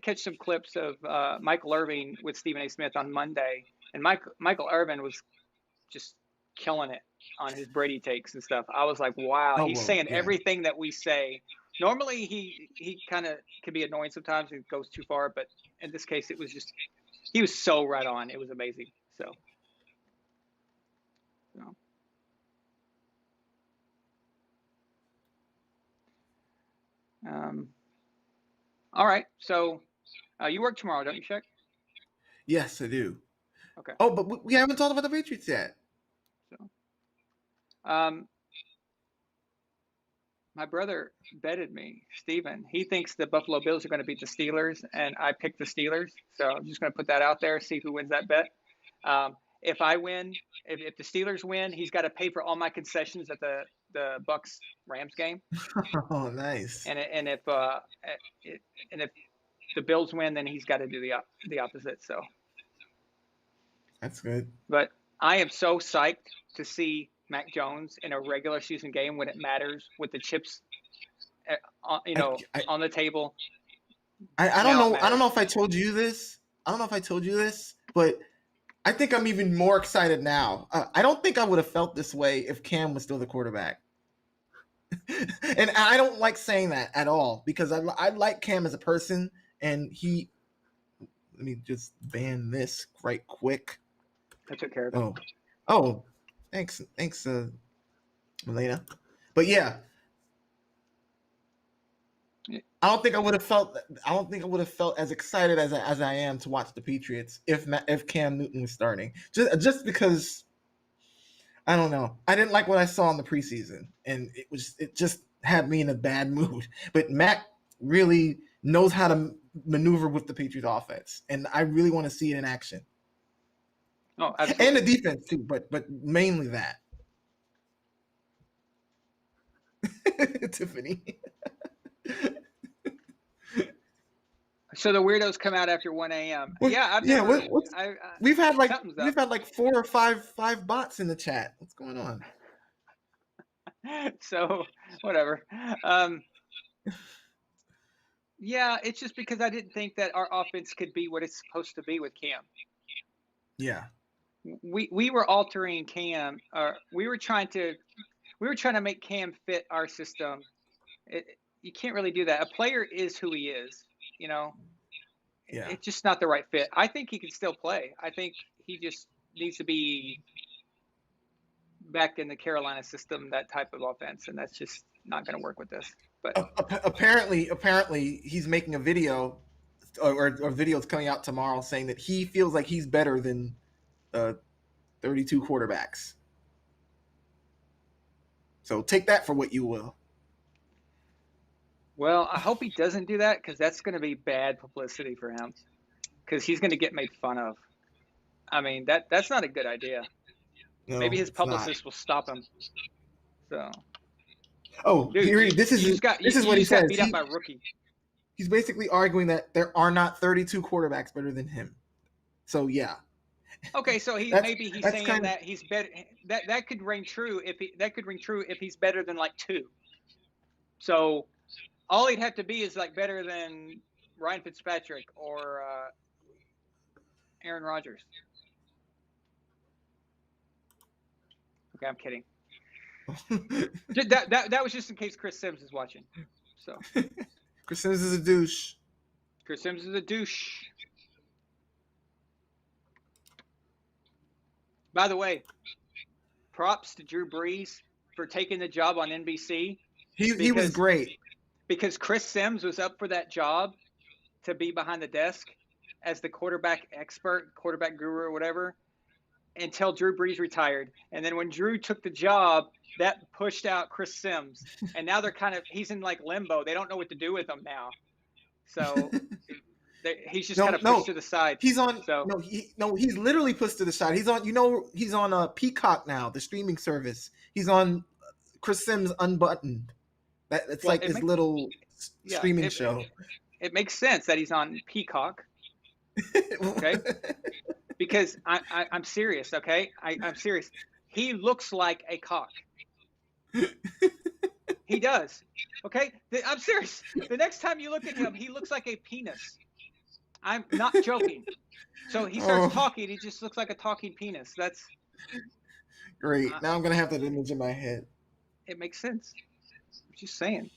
catch some clips of Michael Irvin with Stephen A. Smith on Monday, and Michael Irvin was just killing it on his Brady takes and stuff. I was like, wow, he's saying everything that we say. Normally he kind of can be annoying sometimes and goes too far, but in this case it was just he was so right on. It was amazing. So. All right. So you work tomorrow, don't you, Shaq? Yes, I do. Okay. Oh, but we haven't talked about the Patriots yet. So, my brother betted me, Steven. He thinks the Buffalo Bills are going to beat the Steelers, and I picked the Steelers. So I'm just going to put that out there, see who wins that bet. If I win, if the Steelers win, he's got to pay for all my concessions at the Bucs Rams game. Oh, nice. And if the Bills win, then he's got to do the opposite. So that's good. But I am so psyched to see Mac Jones in a regular season game when it matters, with the chips, on the table. I don't know. I don't know if I told you this. But I think I'm even more excited now. I don't think I would have felt this way if Cam was still the quarterback. And I don't like saying that at all, because I like Cam as a person, and let me just ban this right quick. I took care of it. Oh, thanks, Melena. But yeah, I don't think I would have felt as excited as I am to watch the Patriots if Cam Newton was starting. Just because, I don't know. I didn't like what I saw in the preseason, and it just had me in a bad mood. But Mac really knows how to maneuver with the Patriots offense, and I really want to see it in action. Oh, absolutely. And the defense too, but mainly that. Tiffany. So the weirdos come out after 1 a.m. We've had like 4 or 5 bots in the chat. What's going on? So whatever. Yeah, it's just because I didn't think that our offense could be what it's supposed to be with Cam. Yeah. We were altering Cam, or we were trying to make Cam fit our system. You can't really do that. A player is who he is, Yeah. It's just not the right fit. I think he can still play. I think he just needs to be back in the Carolina system, that type of offense, and that's just not going to work with this. But apparently, he's making a video, or videos coming out tomorrow saying that he feels like he's better than 32 quarterbacks. So take that for what you will. Well, I hope he doesn't do that, because that's going to be bad publicity for him, because he's going to get made fun of. I mean, that's not a good idea. No, Maybe his it's not. publicist will stop him. So, Oh, dude, this is what he says. Beat up by a rookie. He's basically arguing that there are not 32 quarterbacks better than him. So yeah. Okay, so he's saying that he's better. That could ring true if he's better than like 2. So all he'd have to be is like better than Ryan Fitzpatrick or Aaron Rodgers. Okay, I'm kidding. that was just in case Chris Sims is watching. So Chris Sims is a douche. Chris Sims is a douche. By the way, props to Drew Brees for taking the job on NBC. He was great. Because Chris Sims was up for that job to be behind the desk as the quarterback expert, quarterback guru or whatever, until Drew Brees retired. And then when Drew took the job, that pushed out Chris Sims. And now he's in like limbo. They don't know what to do with him now. So he's just kind of pushed to the side. He's on. So. He's literally pushed to the side. He's on Peacock now, the streaming service. He's on Chris Sims Unbuttoned. It's like his little streaming show. It makes sense that he's on Peacock. Okay. Because I'm serious, okay? I'm serious. He looks like a cock. He does. Okay? I'm serious. The next time you look at him, he looks like a penis. I'm not joking. So he starts talking, he just looks like a talking penis. That's great. Now I'm going to have that image in my head. It makes sense. I'm just saying.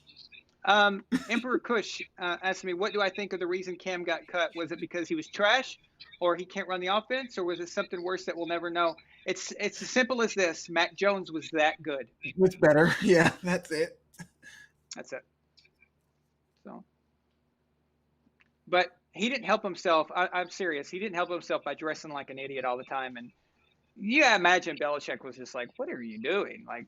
Emperor Kush asked me, what do I think of the reason Cam got cut? Was it because he was trash, or he can't run the offense, or was it something worse that we'll never know? It's as simple as this. Mac Jones was that good. Much better. Yeah, that's it. That's it. So, but he didn't help himself. I'm serious. He didn't help himself by dressing like an idiot all the time. And you imagine Belichick was just like, what are you doing? Like,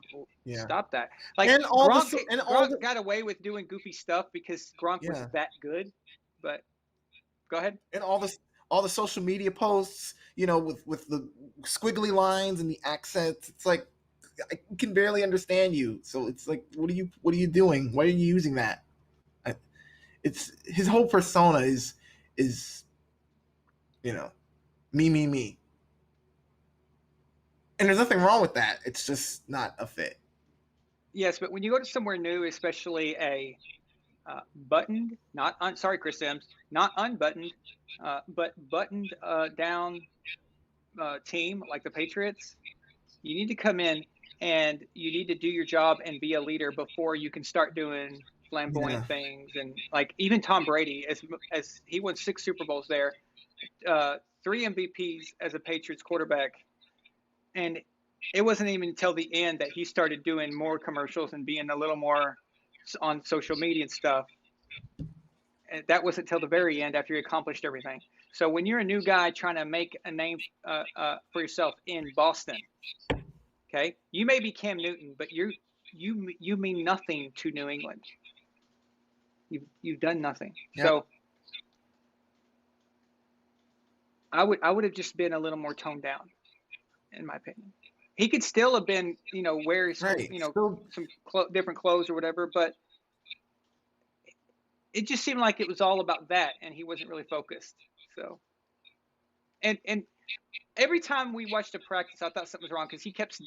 stop that. Like, Gronk got away with doing goofy stuff because Gronk was that good. But go ahead. And all the social media posts, with the squiggly lines and the accents, it's like, I can barely understand you. So it's like, what are you doing? Why are you using that? It's his whole persona is me. And there's nothing wrong with that. It's just not a fit. Yes, but when you go to somewhere new, especially a buttoned, sorry, Chris Sims, not unbuttoned, but buttoned down team like the Patriots, you need to come in and you need to do your job and be a leader before you can start doing flamboyant things. And like even Tom Brady, as he won 6 Super Bowls there, 3 MVPs as a Patriots quarterback. And it wasn't even until the end that he started doing more commercials and being a little more on social media and stuff. And that wasn't until the very end after he accomplished everything. So when you're a new guy trying to make a name for yourself in Boston, okay, you may be Cam Newton, but you mean nothing to New England. You've done nothing. Yep. So I would have just been a little more toned down, in my opinion. He could still have been, wear some different clothes or whatever, but it just seemed like it was all about that, and he wasn't really focused. So, and every time we watched a practice, I thought something was wrong because he kept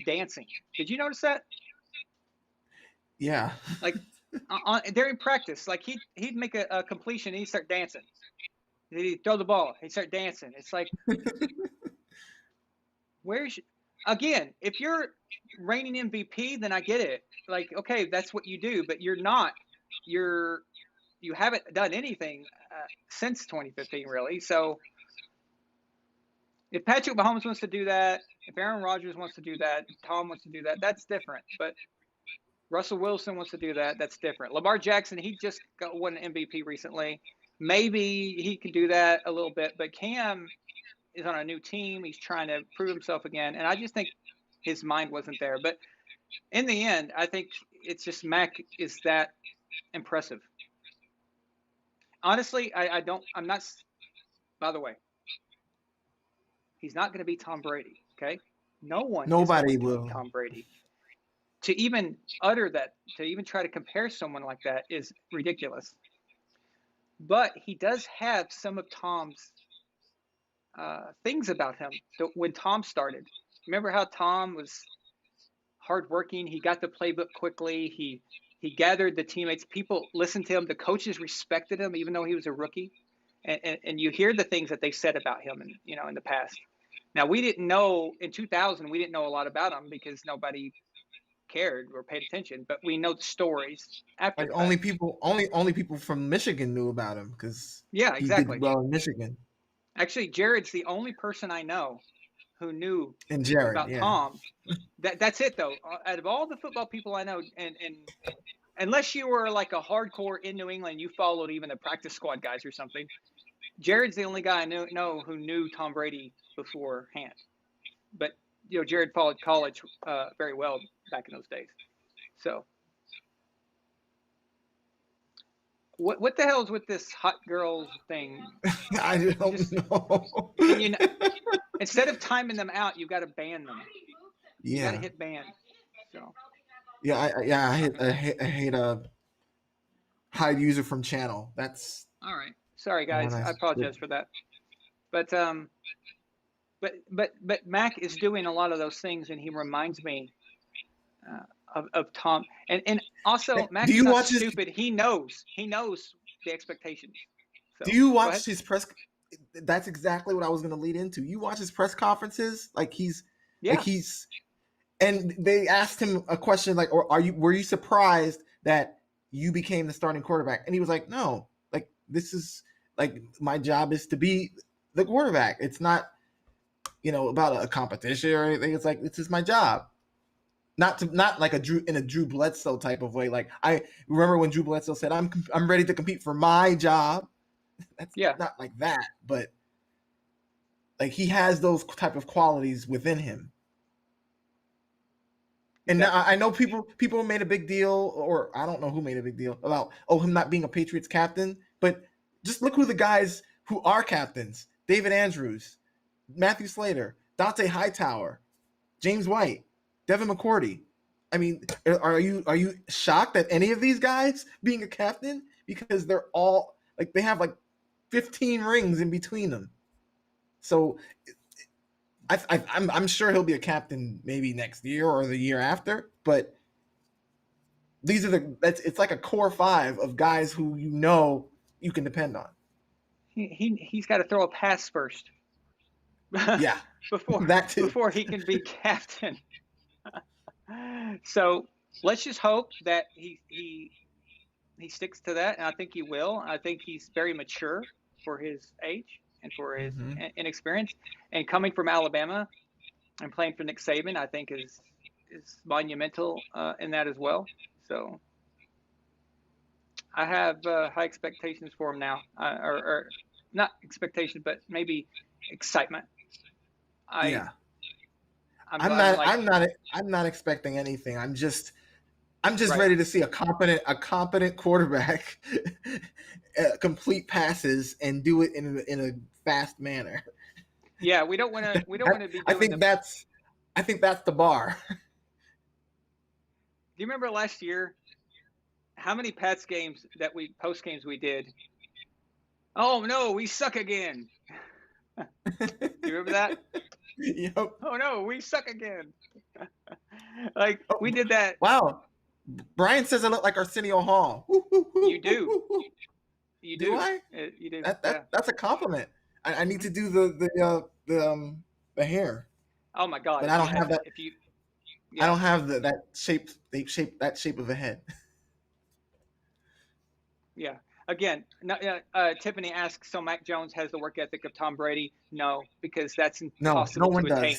dancing. Did you notice that? Yeah. Like during practice, like he'd make a completion and he'd start dancing. He'd throw the ball, he'd start dancing. It's like, again, if you're reigning MVP, then I get it. Like, okay, that's what you do, but you're not. You haven't done anything since 2015, really. So if Patrick Mahomes wants to do that, If Aaron Rodgers wants to do that, if Tom wants to do that, that's different. But Russell Wilson wants to do that, that's different. Lamar Jackson, he just won an MVP recently. Maybe he can do that a little bit, but Cam is on a new team. He's trying to prove himself again, and I just think his mind wasn't there. But in the end, I think it's just Mac is that impressive. Honestly, I'm not. By the way, he's not going to be Tom Brady. Okay, Nobody is going to will. be Tom Brady. To even utter that, to even try to compare someone like that is ridiculous. But he does have some of Tom's things about him. When Tom started, remember how Tom was hardworking? He got the playbook quickly. He gathered the teammates. People listened to him. The coaches respected him, even though he was a rookie. And you hear the things that they said about him, in the past. Now we didn't know in 2000. We didn't know a lot about him because nobody cared or paid attention. But we know the stories after. Like only people from Michigan knew about him because exactly. He did well in Michigan. Actually, Jared's the only person I know who knew about yeah. Tom. That's it though. Out of all the football people I know, and unless you were like a hardcore in New England, you followed even the practice squad guys or something. Jared's the only guy I know who knew Tom Brady beforehand. But Jared followed college very well back in those days. So what the hell is with this hot girls thing? I don't know. Instead of timing them out, you've got to ban them. Yeah. You got to hit ban. So. I hate a hide user from channel. That's all right. Sorry guys, I apologize for that. But Mac is doing a lot of those things, and he reminds me of Tom. And also Mac is not stupid. He knows the expectations. So, do you watch his press? That's exactly what I was going to lead into. You watch his press conferences, and they asked him a question like, "Or were you surprised that you became the starting quarterback?" And he was like, "No, like this is like my job is to be the quarterback. It's not, about a competition or anything. It's like this is my job." Not like a Drew Bledsoe type of way. Like I remember when Drew Bledsoe said, "I'm ready to compete for my job." That's not like that, but like he has those type of qualities within him. And now I know people made a big deal, or I don't know who made a big deal about him not being a Patriots captain. But just look who the guys who are captains: David Andrews, Matthew Slater, Dante Hightower, James White, Devin McCourty. I mean, are you shocked at any of these guys being a captain? Because they're all like they have like 15 rings in between them. So I'm sure he'll be a captain maybe next year or the year after. But these are it's like a core five of guys who you can depend on. He's got to throw a pass first. Yeah, before he can be captain. So let's just hope that he sticks to that, and I think he will. I think he's very mature for his age and for his inexperience. And coming from Alabama and playing for Nick Saban, I think is monumental in that as well. So I have high expectations for him now, or not expectations, but maybe excitement. I'm not expecting anything. I'm just ready to see a competent quarterback complete passes and do it in a fast manner. Yeah, we don't want to be. I think that's the bar. Do you remember last year how many Pats games post games we did? Oh no, we suck again. Do you remember that? Yep. Oh no, we suck again. We did that. Wow. Brian says I look like Arsenio Hall. You do. You do. Do I? You do. That's a compliment. I need to do the hair. Oh my God! But I don't have that. I don't have that shape of a head. Yeah. Again, Tiffany asks, so Mac Jones has the work ethic of Tom Brady? No, because that's impossible to attain.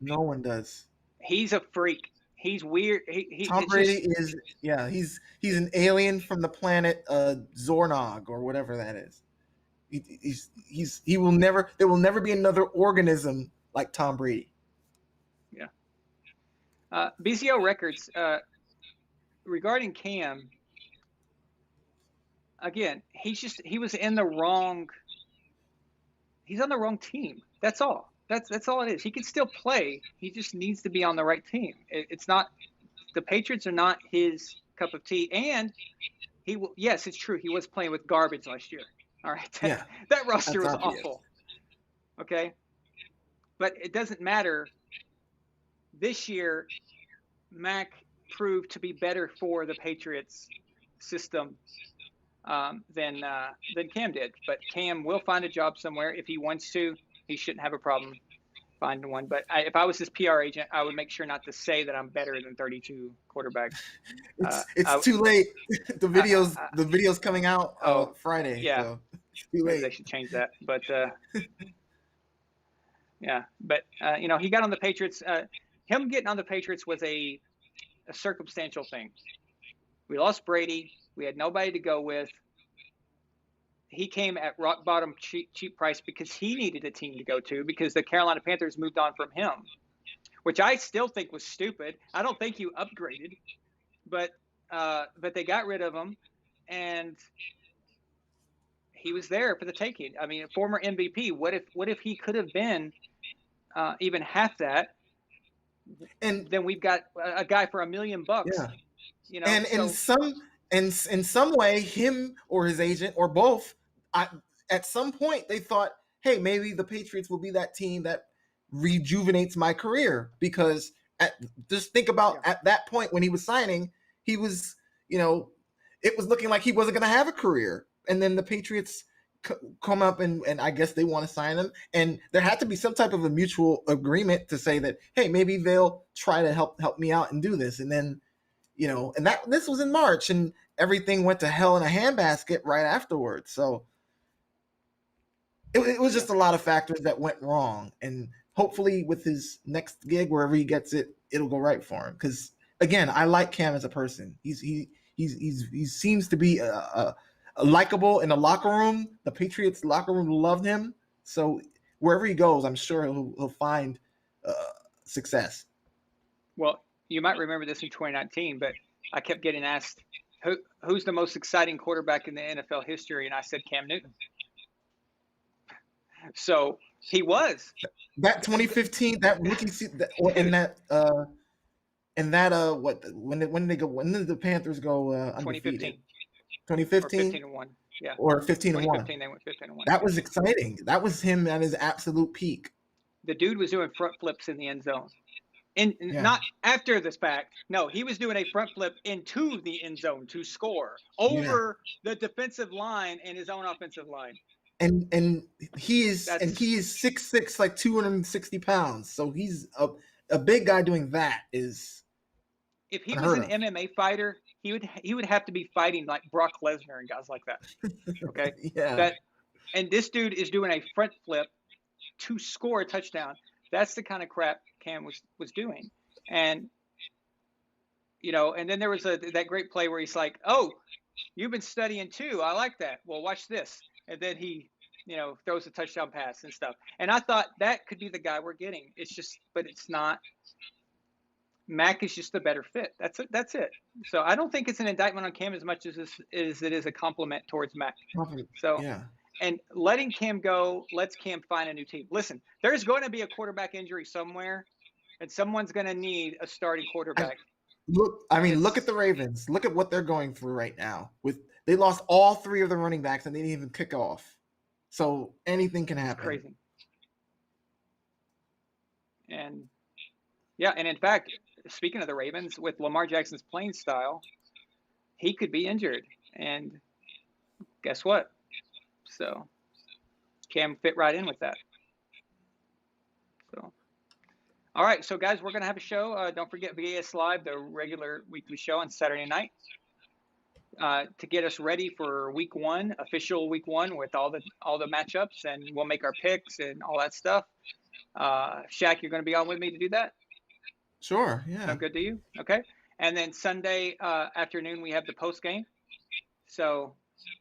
No one does. He's a freak. He's weird. Tom It's Brady just, is he's an alien from the planet Zornog or whatever that is. He will never there will never be another organism like Tom Brady. yeah. BCO records regarding Cam. Again, he was in the wrong. He's on the wrong team. That's all. That's all it is. He can still play. He just needs to be on the right team. It's not the Patriots are not his cup of tea. And he will. Yes, it's true. He was playing with garbage last year. All right. Yeah, That roster was obvious. awful. Okay. But it doesn't matter. This year, Mac proved to be better for the Patriots system than Cam did. But Cam will find a job somewhere if he wants to. He shouldn't have a problem finding one. But if I was his PR agent, I would make sure not to say that I'm better than 32 quarterbacks. It's too late. The video's coming out Friday. Yeah, so it's too late. Maybe they should change that. But yeah, but he got on the Patriots. Him getting on the Patriots was a circumstantial thing. We lost Brady. We had nobody to go with. He came at rock bottom cheap price because he needed a team to go to because the Carolina Panthers moved on from him, which I still think was stupid. I don't think you upgraded, but they got rid of him, and he was there for the taking. I mean, a former MVP. What if he could have been even half that? And then we've got a guy for $1 million. Yeah. And in some way, him or his agent or both, at some point they thought, hey, maybe the Patriots will be that team that rejuvenates my career. Because just think about at that point when he was signing, he was, it was looking like he wasn't going to have a career. And then the Patriots come up and I guess they want to sign him. And there had to be some type of a mutual agreement to say that, hey, maybe they'll try to help me out and do this. And then, and this was in March and everything went to hell in a handbasket right afterwards. So it was just a lot of factors that went wrong. And hopefully with his next gig, wherever he gets it, it'll go right for him. Because again, I like Cam as a person. He seems to be likable in the locker room. The Patriots locker room loved him. So wherever he goes, I'm sure he'll find success. Well, you might remember this in 2019, but I kept getting asked, who's the most exciting quarterback in the NFL history? And I said Cam Newton. So he was. That 2015, that rookie season, when did the Panthers go undefeated? 2015. 15-1. Yeah. Or 15-1. 2015, they went 15-1. That was exciting. That was him at his absolute peak. The dude was doing front flips in the end zone. Not after this fact. No, he was doing a front flip into the end zone to score over the defensive line and his own offensive line. And he is 6'6", like 260 pounds. So he's a big guy doing that is. If he was an MMA fighter, he would have to be fighting like Brock Lesnar and guys like that. Okay. Yeah. And this dude is doing a front flip to score a touchdown. That's the kind of crap Cam was doing. And and then there was that great play where he's like, "Oh, you've been studying too. I like that. Well, watch this." And then he, throws a touchdown pass and stuff. And I thought that could be the guy we're getting. But it's not. Mac is just a better fit. That's it. So I don't think it's an indictment on Cam as much as it is a compliment towards Mac. So yeah. And letting Cam go lets Cam find a new team. Listen, there's going to be a quarterback injury somewhere, and someone's going to need a starting quarterback. Look at the Ravens. Look at what they're going through right now. They lost all 3 of their running backs, and they didn't even kick off. So anything can happen. Crazy. And and in fact, speaking of the Ravens, with Lamar Jackson's playing style, he could be injured. And guess what? So Cam fit right in with that. So, all right. So, guys, we're going to have a show. Don't forget VAS Live, the regular weekly show on Saturday night, to get us ready for week 1, official week 1 with all the matchups, and we'll make our picks and all that stuff. Shaq, you're going to be on with me to do that? Sure. Yeah. Sound good to you? Okay. And then Sunday afternoon, we have the post game. So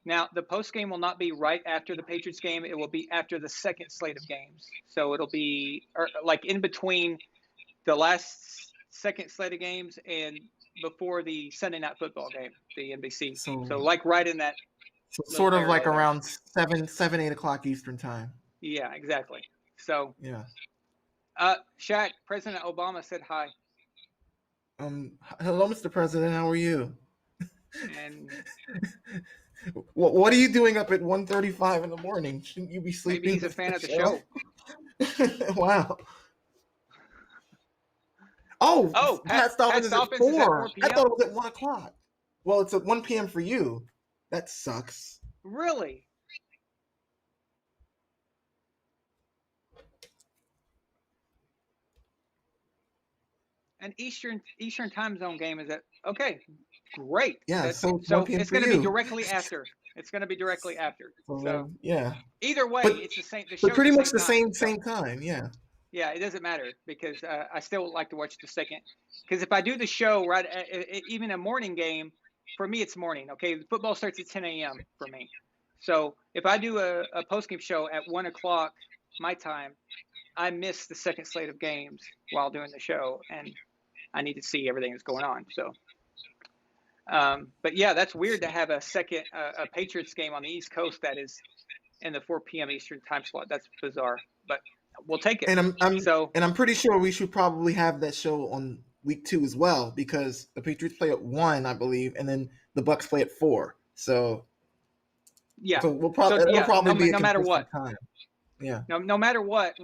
now the post game will not be right after the Patriots game. It will be after the second slate of games. So it'll be like in between the last second slate of games and before the Sunday Night Football game, the NBC. So like right in that. So sort of like around 8 o'clock Eastern time. Yeah, exactly. So yeah. Shaq, President Obama said hi. Hello, Mr. President. How are you? And what are you doing up at 1:35 in the morning? Shouldn't you be sleeping? Maybe he's a fan of the show. Wow. Oh, Pat Stoppins is at 4 p.m. I thought it was at 1 o'clock. Well, it's at 1 p.m. for you. That sucks. Really? An Eastern time zone game is at great. Yeah, so it's going to be directly after. It's going to be directly after. So yeah. Either way, it's the same. But pretty much the same time. Yeah. Yeah, it doesn't matter because I still like to watch the second. Because if I do the show right, even a morning game, for me it's morning. Okay, football starts at 10 a.m. for me. So if I do a post-game show at 1 o'clock my time, I miss the second slate of games while doing the show, and I need to see everything that's going on. So, but yeah, that's weird to have a second a Patriots game on the East Coast that is in the 4 p.m. Eastern time slot. That's bizarre, but we'll take it. And I'm pretty sure we should probably have that show on week 2 as well, because the Patriots play at 1, I believe, and then the Bucs play at 4. So yeah, so it'll probably be no matter what time. Yeah. No matter what,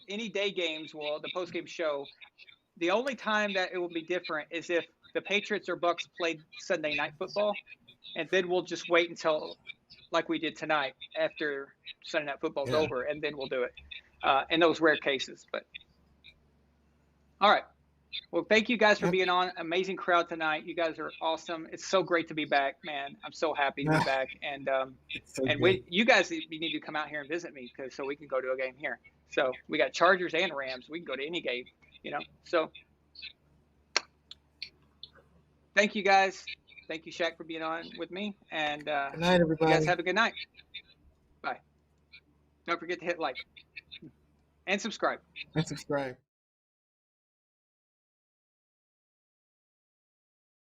any day games the post game show. The only time that it will be different is if the Patriots or Bucs played Sunday Night Football, and then we'll just wait until, like we did tonight, after Sunday Night Football's over, and then we'll do it. In those rare cases, but all right. Well, thank you guys for being on. Amazing crowd tonight. You guys are awesome. It's so great to be back, man. I'm so happy to be back. And you guys need to come out here and visit me so we can go to a game here. So we got Chargers and Rams. We can go to any game, So thank you guys. Thank you, Shaq, for being on with me. And good night, everybody. You guys have a good night. Bye. Don't forget to hit like and subscribe.